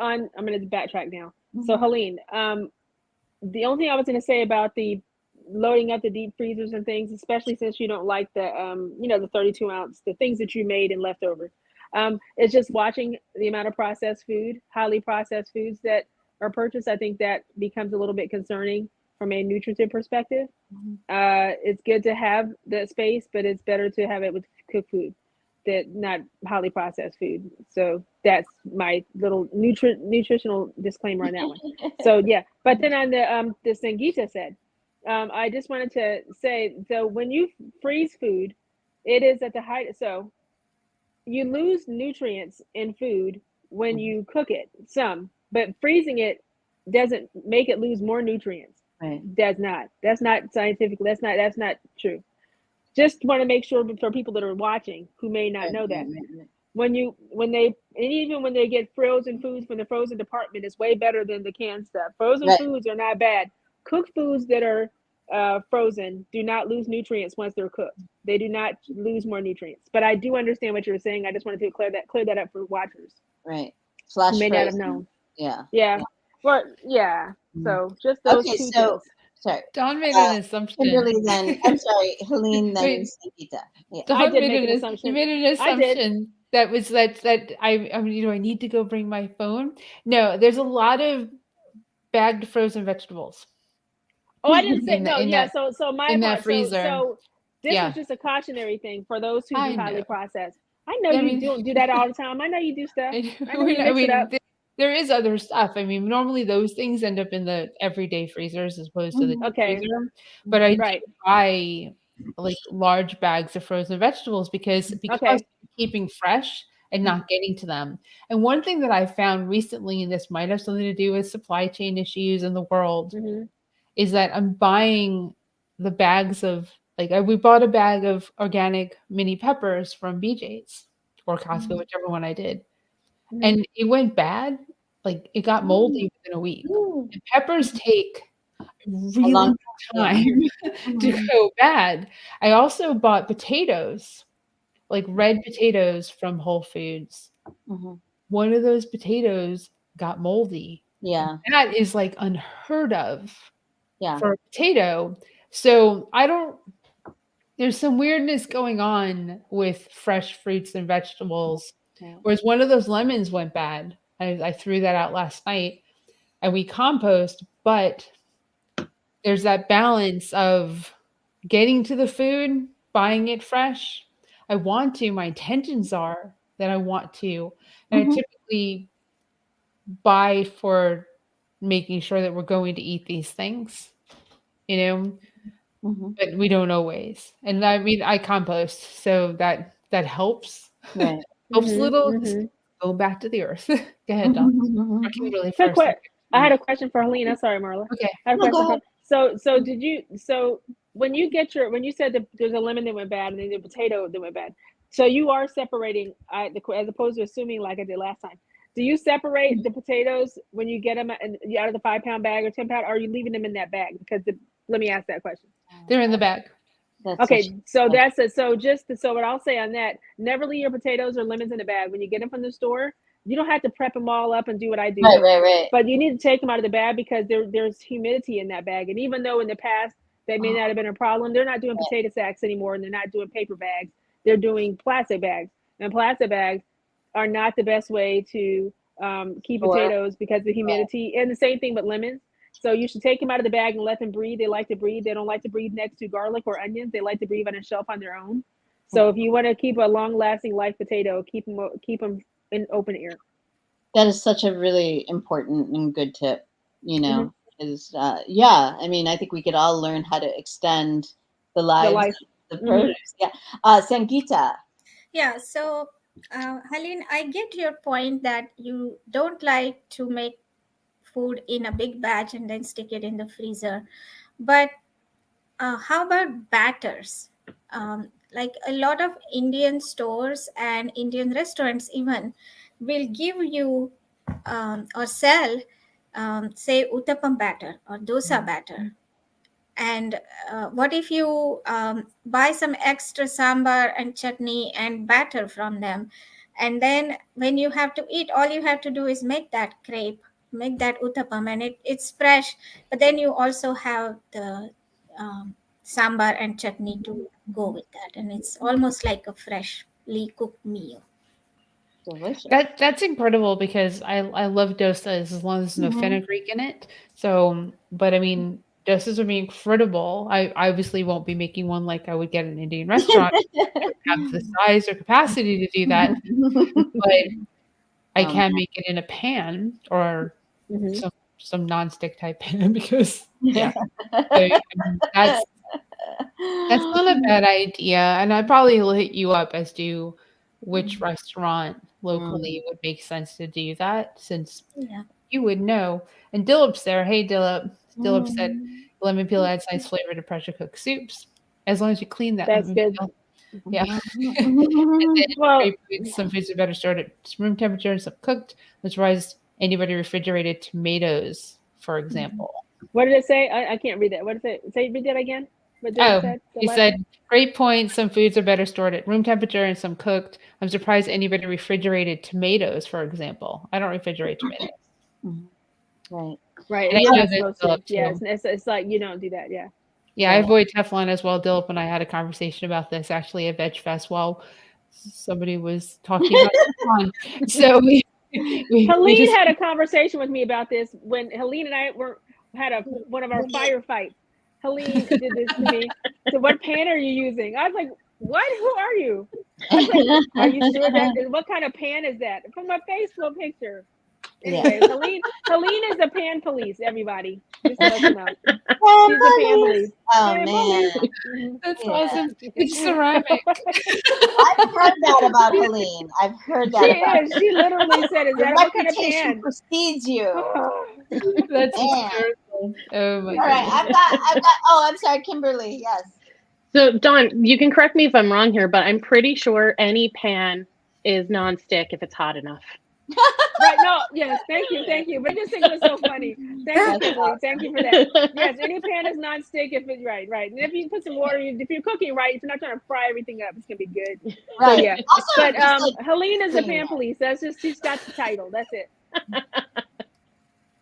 I'm gonna backtrack now. So Helene, the only thing I was going to say about the loading up the deep freezers and things, especially since you don't like the, the 32 ounce, the things that you made and left over, is just watching the amount of processed food, highly processed foods that are purchased. I think that becomes a little bit concerning from a nutritive perspective. It's good to have the space, but it's better to have it with cooked food, that not highly processed food. So that's my little nutritional disclaimer on that one. So yeah, but then on the Sangeeta said, I just wanted to say, so when you freeze food, it is at the height. So you lose nutrients in food when
Mhm.
you cook it, some, but freezing it doesn't make it lose more nutrients.
Right.
Does not. That's not scientific. That's not true. Just want to make sure for people that are watching who may not
Right.
know
Right.
that
Right.
when they and even when they get frozen foods from the frozen department, it's way better than the canned stuff. Frozen
Right.
foods are not bad. Cooked foods that are frozen do not lose nutrients once they're cooked. They do not lose more nutrients. But I do understand what you were saying. I just wanted to clear that up for watchers
Right.
who
Flash
may not have
frozen.
known.
Yeah.
Yeah.
Yeah.
Well, yeah.
Mhm.
So just those
Okay.
two
So,
things.
sorry.
Don made
Uh,
an assumption.
Kimberly, then I'm sorry, Helene, then
Wait,
Sangeeta. Yeah.
I
Don
did
made
make
an
an
you
assumption.
made an
I did.
assumption that was that I mean, I need to go bring my phone. No, there's a lot of bagged frozen vegetables
Oh, I didn't say
in
no.
the
Yeah, so my
in that
part. So
freezer.
this was
Yeah,
just a cautionary thing for those who do
I know.
highly processed. I know
I
you
mean,
do that all the time. I know you do stuff. I know you
I
mix it
mean,
up.
there is other stuff. I mean, normally those things end up in the everyday freezers as opposed to the
Mhm.
deep
Okay,
freezer. But I
Mhm.
do
right.
buy like large bags of frozen vegetables because
Okay.
I'm keeping fresh and not getting to them. And one thing that I found recently, and this might have something to do with supply chain issues in the world,
Hmm.
is that I'm buying the bags of we bought a bag of organic mini peppers from BJ's or Costco, whichever one I did,
Hmm.
and it went bad. Like it got moldy within a week.
Ooh.
And peppers take
A
really
long
long
time. Yeah.
time to
Mhm.
go bad. I also bought potatoes, like red potatoes from Whole Foods.
Mhm.
One of those potatoes got moldy.
Yeah.
That is like unheard of
Yeah.
for a potato. So I don't there's some weirdness going on with fresh fruits and vegetables.
Right.
Whereas one of those lemons went bad. I threw that out last night and we compost, but there's that balance of getting to the food, buying it fresh. I want to, my intentions are that I want to. And I
Mhm.
typically buy for making sure that we're going to eat these things, you know,
Mhm.
but we don't always. And I mean, I compost, so that helps.
Right.
Helps a
Hmm.
little. Just
Hmm.
go back to the earth. Go ahead, Don. Or
Mhm.
Kimberly
Quick,
first.
I had a question for Helena. Sorry, Marla.
Okay.
I had a
No, go
question for.
ahead.
So did you? So when you said that there's a lemon that went bad and then the potato that went bad, so you are separating. As opposed to assuming like I did last time. Do you separate the potatoes when you get them out of the 5 pound bag or 10 pound? Or are you leaving them in that bag? Let me ask that question.
They're in the bag.
That's such.
Okay, so that's it. So what I'll say on that, never leave your potatoes or lemons in the bag. When you get them from the store, you don't have to prep them all up and do what I do,
Right. Right. Right.
but you need to take them out of the bag because there's humidity in that bag. And even though in the past they may
Oh,
not have been a problem, they're not doing
right.
potato sacks anymore and they're not doing paper bags. They're doing plastic bags. And plastic bags are not the best way to keep
Sure.
potatoes because of the
Right.
humidity. And the same thing with lemons. So you should take them out of the bag and let them breathe. They like to breathe. They don't like to breathe next to garlic or onions. They like to breathe on a shelf on their own. So if you want to keep a long-lasting life potato, keep them in open air.
That is such a really important and good tip. You
Hmm.
know, is yeah. I mean, I think we could all learn how to extend the
The
lives
life.
of the
Hmm.
produce. Yeah. Sangeeta.
Yeah, so Helene, I get your point that you don't like to make food in a big batch and then stick it in the freezer. But how about batters? Like a lot of Indian stores and Indian restaurants even will give you or sell, say, uttapam batter or dosa batter. And what if you buy some extra sambar and chutney and batter from them? And then when you have to eat, all you have to do is make that crepe, make that uttapam, and it's fresh. But then you also have the um, sambar and chutney to go with that. And it's almost like a freshly cooked meal.
Delicious.
That's incredible because I love dosas as long as there's no
Mhm.
fenugreek in it. So, but I mean, dosas would be incredible. I obviously won't be making one like I would get at an Indian restaurant. I don't have the size or capacity to do that, but I
Oh,
can make it in a pan or
Hmm.
some some nonstick type pan because yeah, so, I mean, that's not a bad idea, and I'd probably hit you up as to which restaurant locally
Mm.
would make sense to do that since
Yeah.
you would know. And Dilip's there. Hey, Dilip. Dilip said
Mm.
lemon peel adds nice flavor to pressure cooked soups as long as you clean that
That's
lemon
good.
peel. Yeah.
Well,
Great foods. Some foods are better stored at room temperature and some cooked. Let's rise anybody refrigerated tomatoes, for example.
what did it say? I can't read that. What did it say? Read that again. What did it
Oh,
say? The
he
last one?
said, great point. Some foods are better stored at room temperature and some cooked. I'm surprised anybody refrigerated tomatoes, for example. I don't refrigerate tomatoes.
Mhm. Right.
Right.
And I
You're
know
not
this
supposed to.
Philip
Yeah.
too.
It's like you don't do that. Yeah.
Yeah, I
Right.
avoid Teflon as well. Dilip and I had a conversation about this actually at Veg Fest while somebody was talking about Teflon. So we
Helene
just
had a conversation with me about this when Helene and I had one of our firefights. Helene did this to me. So what pan are you using? I was like, what? Who are you? I was like, are you sure what kind of pan is that? From my Facebook picture.
Yeah.
Anyway, Helene is a pan police, everybody. Just to let you know.
Oh,
She's a pan
police.
police.
Oh
Pan
man.
police. Mhm.
that's
Yeah.
awesome. It's ceramic.
I've heard that about Helene. I've heard
She
that about
is. She literally said, is
your
that what kind of
reputation
pan?
precedes you.
That's
Man.
hysterical. Oh my
All right.
goodness.
I've got oh, I'm sorry, Kimberly. Yes.
So, Dawn, you can correct me if I'm wrong here, but I'm pretty sure any pan is nonstick if it's hot enough.
Right. No, yes, thank you. But I just think it was so funny. Thank you,
That's
Kimberly. Thank you for that. Yes, any pan is non-stick if it's right. And if you put some water, if you're cooking right, if you're not trying to fry everything up, it's gonna be good. So
right.
yeah.
Also,
But
just like
Helene is the
clean
pan
it.
police. That's just she's got the title. That's it.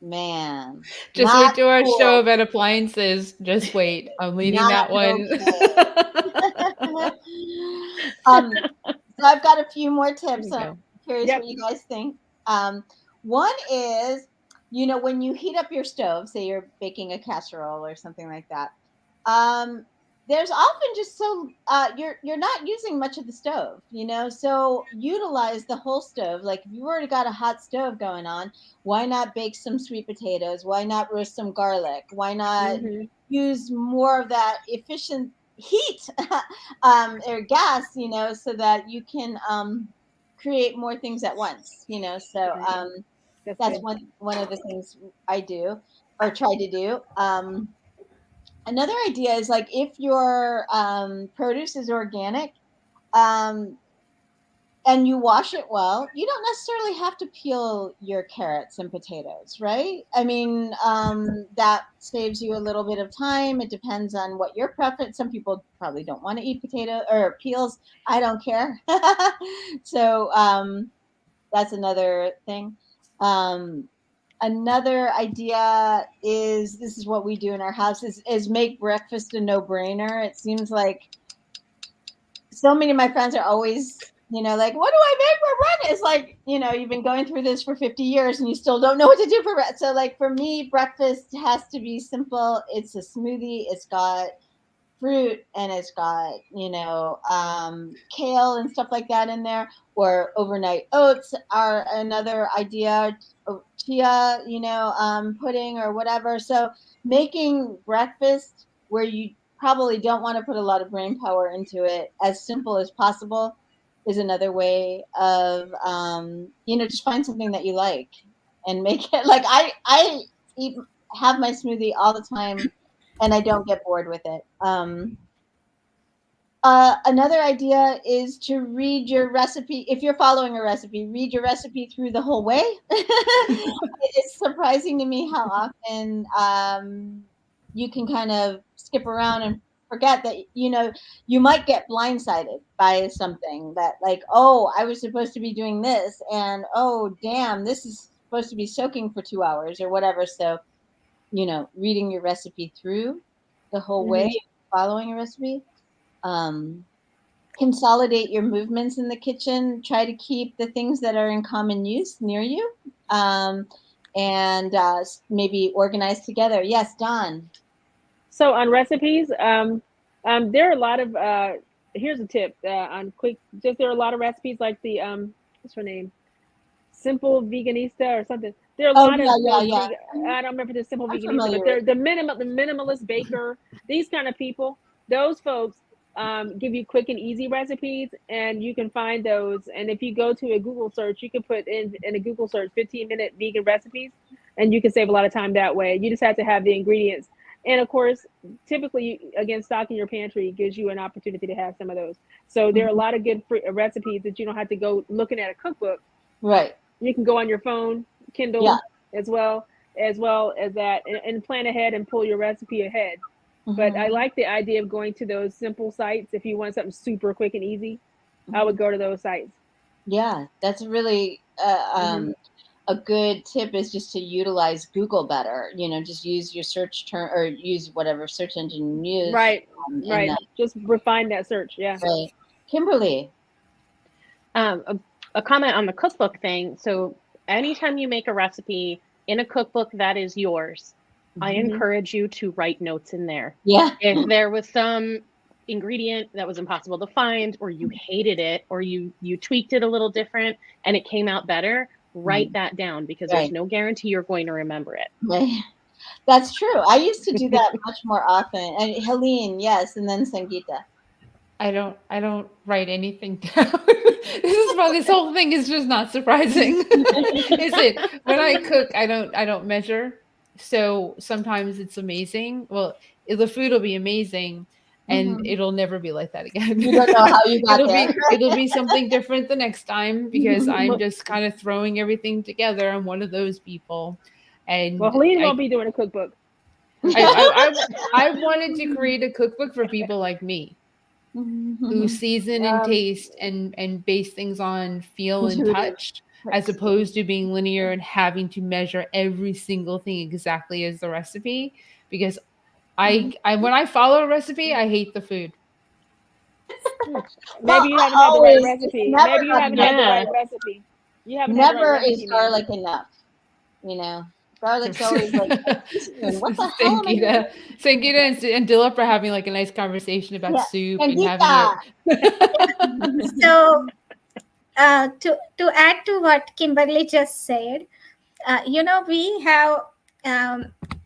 Man.
Just
Not
wait to our show
cool.
about appliances. Just wait. I'm leading
Not
that one.
okay. So I've got a few more tips.
There you
I'm
go.
curious
Yep.
what you guys think. One is, when you heat up your stove, say you're baking a casserole or something like that, there's often just you're not using much of the stove, so utilize the whole stove. Like if you've already got a hot stove going on, why not bake some sweet potatoes? Why not roast some garlic? Why not
Mm-hmm.
use more of that efficient heat or gas, so that you can create more things at once, so
Right. That's
that's
good.
one of the things I do or try to do. Another idea is like if your produce is organic, um, and you wash it well, you don't necessarily have to peel your carrots and potatoes, right? I mean, that saves you a little bit of time. It depends on what your preference. Some people probably don't want to eat potato or peels. I don't care. So that's another thing. Um, Another idea is this is what we do in our house is make breakfast a no-brainer. It seems like so many of my friends are always, like, what do I make for breakfast? It's like, you've been going through this for 50 years and you still don't know what to do for breakfast. So, like, for me, breakfast has to be simple. It's a smoothie, it's got fruit, and it's got, kale and stuff like that in there, or overnight oats are another idea, chia, pudding or whatever. So, making breakfast where you probably don't want to put a lot of brain power into it, as simple as possible, is another way of just find something that you like and make it. Like I eat have my smoothie all the time and I don't get bored with it. Another idea is to read your recipe. If you're following a recipe, read your recipe through the whole way. It's surprising to me how often you can kind of skip around and forget that, you might get blindsided by something that, like, oh, I was supposed to be doing this, and oh, damn, this is supposed to be soaking for 2 hours or whatever. So, reading your recipe through the whole way,
Mm-hmm.
following a recipe. Consolidate your movements in the kitchen. Try to keep the things that are in common use near you, and maybe organize together. Yes, Don.
So on recipes, there are a lot of here's a tip on quick. Just there are a lot of recipes like the what's her name, Simple Veganista or something. There are a
Oh
lot
yeah,
of
yeah,
those
yeah.
vegan. I don't remember the Simple
I'm
Veganista, but
familiar
they're
with.
the minimalist baker. These kind of people, those folks give you quick and easy recipes, and you can find those. And if you go to a Google search, you can put in a Google search 15-minute vegan recipes, and you can save a lot of time that way. You just have to have the ingredients. And of course, typically, again, stocking your pantry gives you an opportunity to have some of those. So there are a
Mhm.
lot of good free recipes that you don't have to go looking at a cookbook.
Right.
You can go on your phone,
Yeah.
Kindle, as well as that, and plan ahead and pull your recipe ahead. But I
Hmm.
like the idea of going to those simple sites. If you want something super quick and easy, I
Hmm.
would go to those sites.
Yeah, that's really
Hmm.
a good tip is just to utilize Google better. Just use your search term or use whatever search engine you use.
Right,
And
right. Just refine that search. Yeah.
right. Kimberly.
Um, a, a comment on the cookbook thing. So anytime you make a recipe in a cookbook that is yours, I
Mhm.
Hmm.
encourage you to write notes in there.
Yeah.
If there was some ingredient that was impossible to find, or you hated it, or you tweaked it a little different and it came out better, write
Mhm.
that down, because there's
Right.
no guarantee you're going to remember it.
Right. That's true. I used to do that much more often. And Helene, yes, and then Sangeeta.
I don't write anything down. This is why this whole thing is just not surprising. Is it when I cook, I don't measure. So sometimes it's amazing. Well, the food will be amazing and
Mhm.
it'll never be like that again.
You don't know how you got
it'll
there.
be it'll be something different the next time because I'm
Well,
just kind of throwing everything together. I'm one of those people.
well,
And
Helene
I
won't be doing a cookbook.
I I I, I wanted to create a cookbook for people like me who
Mhm.
season and
Um,
taste and base things on feel and
Intuitive
touch as
experience.
opposed to being linear and having to measure every single thing exactly as the recipe because
Mhm.
I when I follow a recipe I hate the food.
hmm.
Well,
Maybe you
I
haven't had the right
always it's
recipe.
never
Maybe you
not
haven't
enough.
had the
Yeah.
right recipe. You haven't had the right
Never is
recipe, maybe.
garlic enough. Garlic's always like a teaspoon. What the hell am I
Sangita,
doing?
Sangita and Dilip are having like a nice conversation about
Yeah.
soup and having
Sangeeta.
it.
So, to add to what Kimberly just said, we have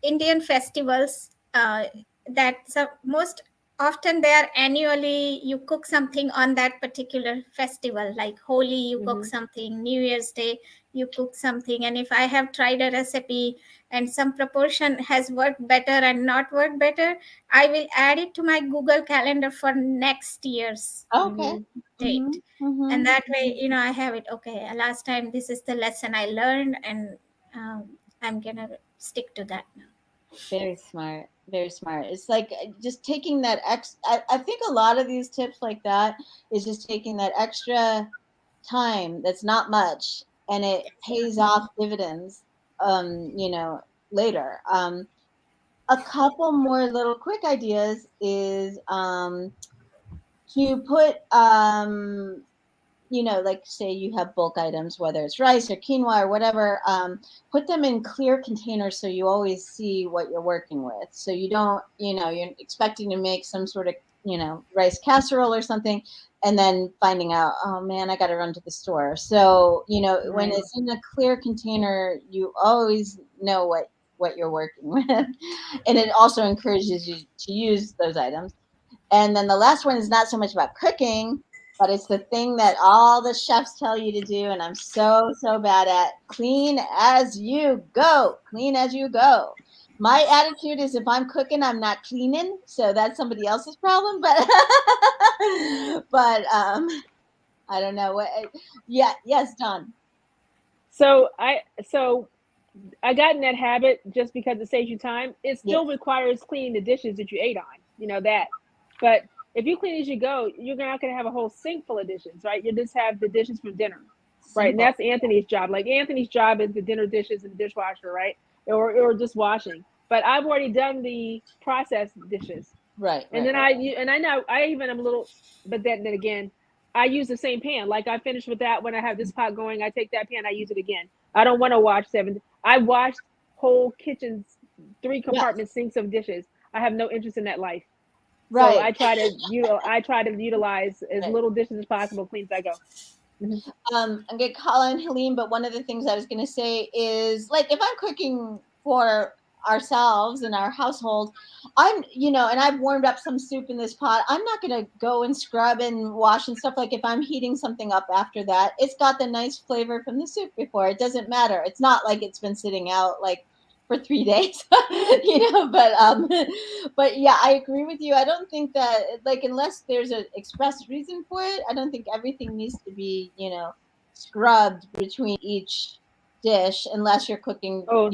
Indian festivals that most often they are annually. You cook something on that particular festival, like Holi, you cook
Hmm.
something, New Year's Day, you cook something. And if I have tried a recipe and some proportion has worked better and not worked better, I will add it to my Google Calendar for next year's
Okay.
Hmm.
Hmm.
date. And
Hmm.
that way, I have it. Okay, last time this is the lesson I learned, and I'm gonna stick to that now.
Very smart. Very smart. It's like just taking that I think a lot of these tips like that is just taking that extra time that's not much and it pays off dividends later. A couple more little quick ideas is to put like say you have bulk items, whether it's rice or quinoa or whatever, put them in clear containers so you always see what you're working with. So you don't, you're expecting to make some sort of, rice casserole or something, and then finding out, oh man, I got to run to the store. So, when
Right.
it's in a clear container, you always know what you're working with. And it also encourages you to use those items. And then the last one is not so much about cooking, but it's the thing that all the chefs tell you to do. And I'm so, so bad at clean as you go. Clean as you go. My attitude is if I'm cooking, I'm not cleaning. So that's somebody else's problem. But, but I don't know what. Yeah. Yes, Don.
So I got in that habit just because it saves you time. It
Yes.
still requires cleaning the dishes that you ate on, that. But if you clean as you go, you're not going to have a whole sink full of dishes, right? You just have the dishes from dinner, right? And
Simple.
that's Anthony's job. Like Anthony's job is the dinner dishes in the dishwasher, right? Or just washing. But I've already done the processed dishes,
Right.
and
Right.
then
Right.
I know I even am a little, but then again, I use the same pan. Like I finish with that when I have this pot going, I take that pan, I use it again. I don't want to wash seven. I washed whole kitchens, three
Yes.
compartment sinks of dishes. I have no interest in that life. So
Right.
I try to utilize as
Right.
little dishes as possible, clean as I go.
I'm gonna call on Helene, but one of the things I was gonna say is, like, if I'm cooking for ourselves and our household, and I've warmed up some soup in this pot. I'm not gonna go and scrub and wash and stuff. Like, if I'm heating something up after that, it's got the nice flavor from the soup before. It doesn't matter. It's not like it's been sitting out like for 3 days, but yeah, I agree with you. I don't think that, like, unless there's an express reason for it, I don't think everything needs to be, scrubbed between each dish unless you're cooking.
Oh,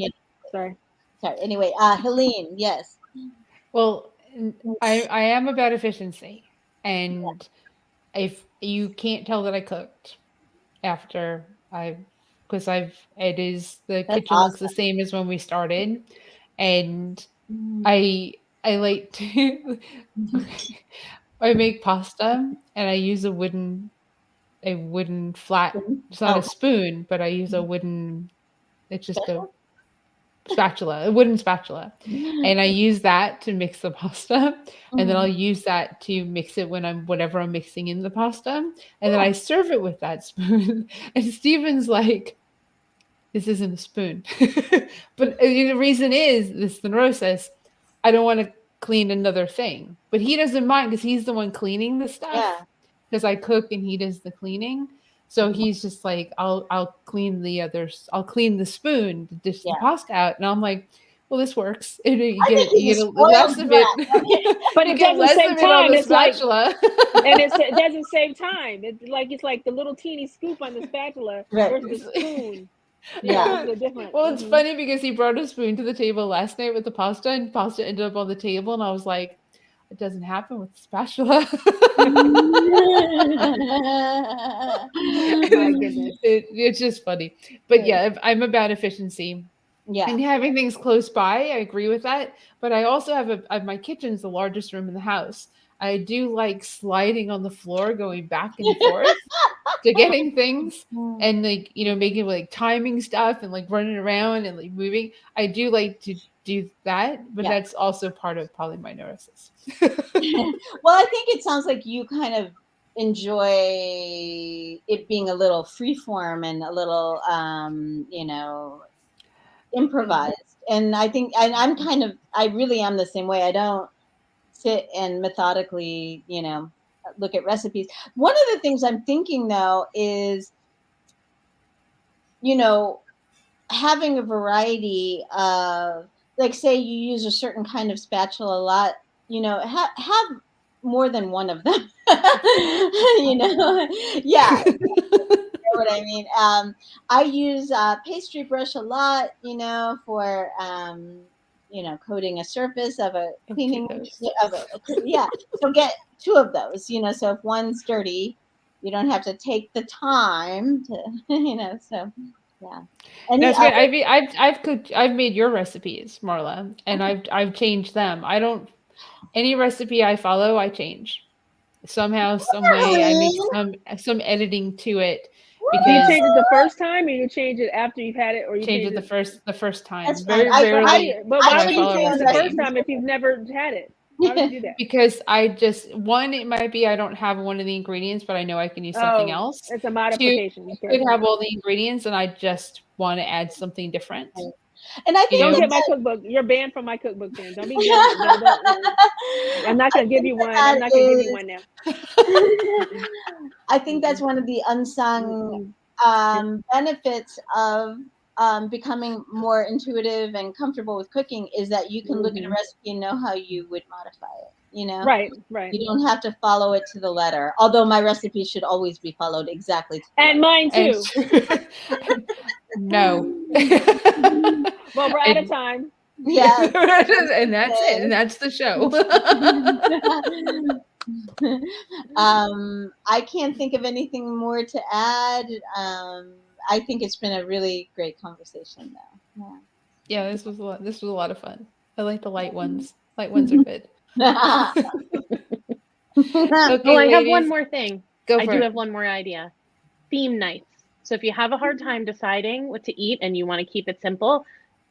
sorry.
Sorry. Anyway, Helene, yes.
Well, I am about efficiency, and if you can't tell that I cooked after because it is the
That's
kitchen looks the
awesome.
same as when we started, and
Mm.
I like to I make pasta and I use a wooden flat. It's not a
Oh,
spoon, but I use a wooden. It's just a
special?
wooden spatula, and I use that to mix the pasta, and then I'll
Mhm.
use that to mix it when whatever I'm mixing in the pasta, and then
Yeah.
I serve it with that spoon. And Steven's like, "This isn't a spoon," but the reason is this neurosis. I don't want to clean another thing, but he doesn't mind because he's the one cleaning the stuff.
Yeah.
Because I cook and he does the cleaning. So he's just like, I'll clean the others. I'll clean the spoon to dish the
Yeah.
pasta out, and I'm like, well, this works. And
I think
you
he's a
get less
spoiled
of
brat.
it.
But
You
it
get
doesn't
less
save
of it on
time.
the
It's like,
spatula.
and it doesn't save time. It's like the little teeny scoop on the spatula
Right.
versus the spoon. Yeah,
Yeah.
those are different.
Well, it's funny because he brought a spoon to the table last night with the pasta, and pasta ended up on the table, and I was like, it doesn't happen with the spatula.
My goodness.
It's just funny. But yeah, I'm about efficiency
Yeah.
and having things close by. I agree with that. But I also my kitchen's the largest room in the house. I do like sliding on the floor, going back and forth to getting things and like, making like timing stuff and like running around and like moving. I do like to do that, but
Yeah.
that's also part of probably my neurosis.
Well, I think it sounds like you kind of enjoy it being a little freeform and a little, improvised. And I think, and I really am the same way. I don't sit and methodically, look at recipes. One of the things I'm thinking though is, you know, having a variety of, like, say you use a certain kind of spatula a lot, have more than one of them. Yeah, you know what I mean. I use pastry brush a lot, for coating a surface of a cleaning
Toast.
of yeah. So get two of those, so if one's dirty, you don't have to take the time to, so yeah. Any
That's good.
other?
I've made your recipes, Marla, and I've changed them. I don't any recipe I follow, I change. Somehow, some way I make
Really?
some editing to it
Do you
because
change it the first time, or you change it after you've had it, or you
change
change
it
it?
the first
That's
time.
fine.
Very
But how?
rarely
But
do
I
why
I
would you
change
follow a
change it the
my
first
recipe
time if you've never had it? Why would you do that?
because I just one, it might be I don't have one of the ingredients, but I know I can use something
Oh,
else.
it's a
Two,
modification.
I
Okay.
could have all the ingredients and I just want to add something different.
And I
You
think
Don't
know,
get my cookbook. You're banned from my cookbook then. Don't be giving. I'm not
I
gonna give
think
you
that
one. I'm
that
not gonna give you
is
one now.
I think that's
Mm-mm.
one of the unsung
Mm-mm.
benefits of becoming more intuitive and comfortable with cooking is that you can look at a
Mm-hmm.
recipe and know how you would modify it.
Right, right.
You don't have to follow it to the letter. Although my recipes should always be followed exactly to the
And
letter.
mine
and
too.
no.
Well, we're out of
I,
time.
Yes.
and that's it. And that's the show.
I can't think of anything more to add. I think it's been a really great conversation, though.
Yeah, this was a lot of fun. I like the light ones. Light ones are good.
Yeah.
Oh,
Okay,
I have one
ladies,
more thing.
go
I
for
do
it.
have one more idea. Theme nights. So if you have a hard time deciding what to eat and you want to keep it simple,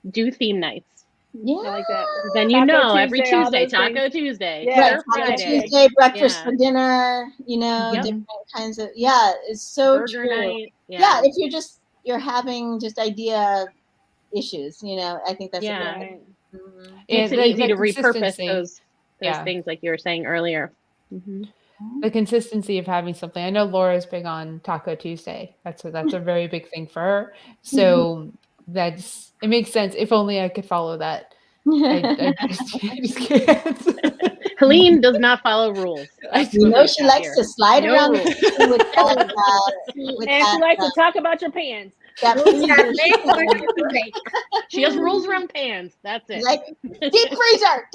do theme nights.
Yeah.
I like that.
Then you
Taco
know every
Tuesday, all
Tuesday,
those things.
Taco Tuesday,
Yeah,
Right.
Stir
Taco
Friday,
Tuesday, breakfast
yeah,
for dinner,
yep,
different kinds of, yeah, it's so
burger
true.
night,
Yeah.
yeah,
If you're having just idea issues, I think that's a good
yeah.
right.
one. Mhm.
Yeah,
Makes it easy
that
to repurpose
consistency.
those
Yeah.
things like you were saying earlier. Hmm.
The consistency of having something. I know Laura's big on Taco Tuesday. That's a very big thing for her. So it makes sense. If only I could follow that. I just can't.
Helene does not follow rules.
I
That's what we've
She
got
likes
here.
to slide
No
around the
rules.
kitchen with that, with
And she
that,
likes to talk about your pans.
that
Rules are
freezer.
made for you to break.
She has rules around pans. That's it.
Like deep freezer.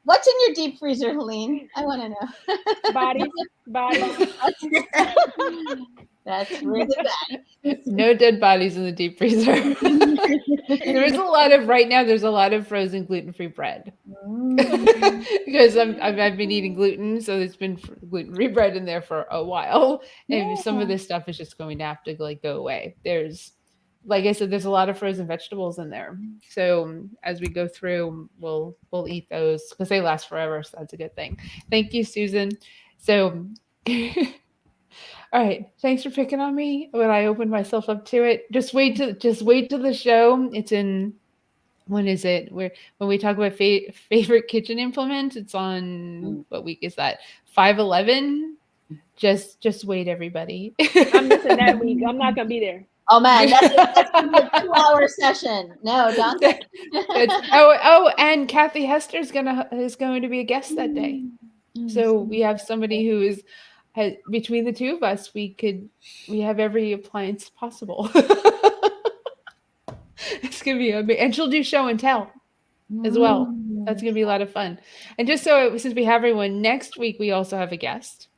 What's in your deep freezer, Helene? I want to know.
Bodies.
That's really bad.
No dead bodies in the deep freezer. There's a lot of frozen gluten-free bread. Because I've been eating gluten, so there's been gluten-free bread in there for a while, and some of this stuff is just going to have to go away. Like I said, there's a lot of frozen vegetables in there, so as we go through, we'll eat those because they last forever, so that's a good thing. Thank you, Susan. So. All right, thanks for picking on me when I opened myself up to it. Just wait till the show. It's in when is it? When we talk about favorite kitchen implement, it's on what week is that? 5/11. Just wait, everybody.
I'm missing that week. I'm not gonna be there.
Oh man, that's gonna be a 2-hour session. No, don't.
And Kathy Hester is going to be a guest that day. So we have somebody who has between the two of us, we have every appliance possible. It's gonna be amazing. And she'll do show and tell as well. That's gonna be a lot of fun. And just since we have everyone, next week we also have a guest.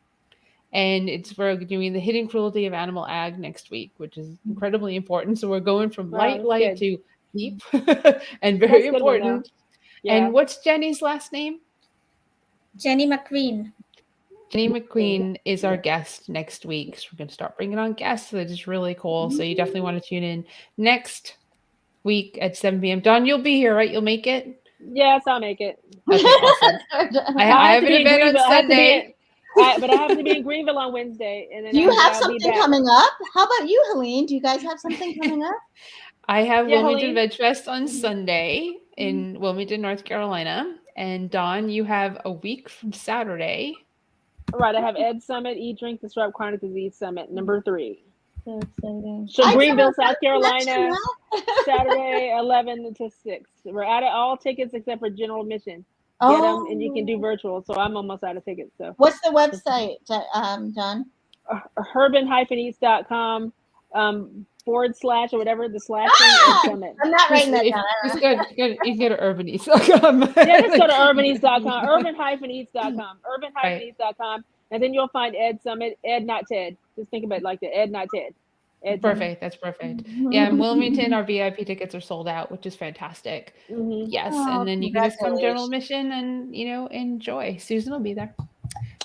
And we're doing the hidden cruelty of animal ag next week, which is incredibly important. So we're going from light
good.
to deep and very important.
Yeah.
And what's Jenny's last name?
Jenny McQueen.
Jenny McQueen is our guest next week. So we're going to start bringing on guests. So that is really cool. So you definitely want to tune in next week at 7 p.m. Dawn, you'll be here, right? You'll make it?
Yes, I'll make it.
Okay, awesome. I have an event on Sunday.
But I have to be in Greenville on Wednesday. And then
Do you have something coming up? How about you, Helene? Do you guys have something coming up?
I have Wilmington Veg Fest on Sunday in Wilmington, North Carolina. And Dawn, you have a week from Saturday.
Right, I have Ed Summit, Eat, Drink, Disrupt Chronic Disease Summit, number 3.
So exciting.
So Greenville, South Carolina, Saturday, 11 to 6. We're out of all tickets except for general admission. Get them, and you can do virtual. So I'm almost out of tickets. So
what's the website, John?
Herbanhypheneats.com / or whatever the slash thing. Summit.
I'm not writing that down.
You can go to urbaneats.com.
Yeah, just go to urbaneats.com, urbanhypheneats.com, urbanhypheneats.com, and then you'll find Ed Summit, Ed not Ted. Just think about it like the Ed not Ted. Ed
Perfect.
Summit.
That's perfect. Yeah, in Wilmington, our VIP tickets are sold out, which is fantastic.
Mm-hmm.
Yes, and then you can just come general admission and enjoy. Susan will be there.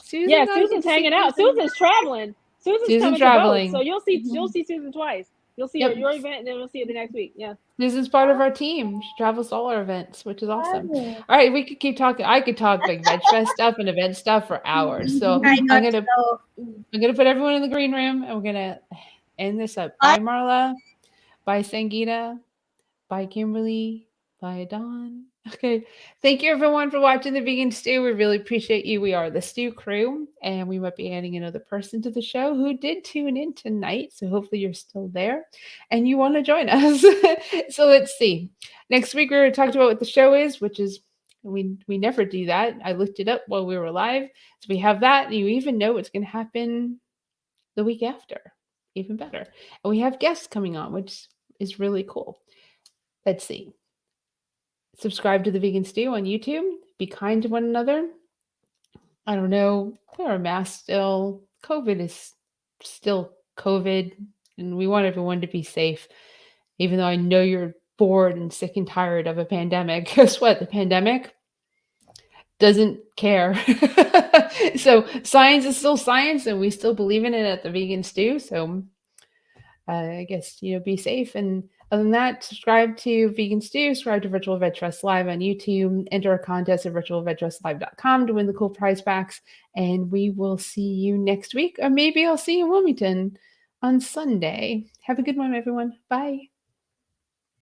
Susan's hanging out. Susan's traveling. Susan's coming traveling. To both, so you'll see Susan twice. You'll see her at your event, and then we'll see her the next week. Yeah.
Susan's part of our team. She travels to all our events, which is awesome. All right, we could keep talking. I could talk like Veg Fest stuff and event stuff for hours. So I'm gonna put everyone in the green room, and we're gonna end this up. Bye, Marla. Bye, Sangeeta. Bye, Kimberly. Bye, Dawn. Okay. Thank you, everyone, for watching The Vegan Stew. We really appreciate you. We are the Stew Crew, and we might be adding another person to the show who did tune in tonight. So hopefully you're still there and you want to join us. So let's see. Next week, we're going to talk about what the show is, which is we never do that. I looked it up while we were live. So we have that. And you even know what's going to happen the week after. Even better. And we have guests coming on, which is really cool. Let's see. Subscribe to The Vegan Stew on YouTube. Be kind to one another. I don't know. Wear a mask still. COVID is still COVID. And we want everyone to be safe. Even though I know you're bored and sick and tired of a pandemic. Guess what? The pandemic doesn't care. So science is still science. And we still believe in it at The Vegan Stew. So I guess, be safe. And Other than that, subscribe to Vegan Stew, subscribe to Virtual Veg Fest Live on YouTube, enter a contest at virtualvegfestlive.com to win the cool prize packs, and we will see you next week, or maybe I'll see you in Wilmington on Sunday. Have a good one, everyone. Bye.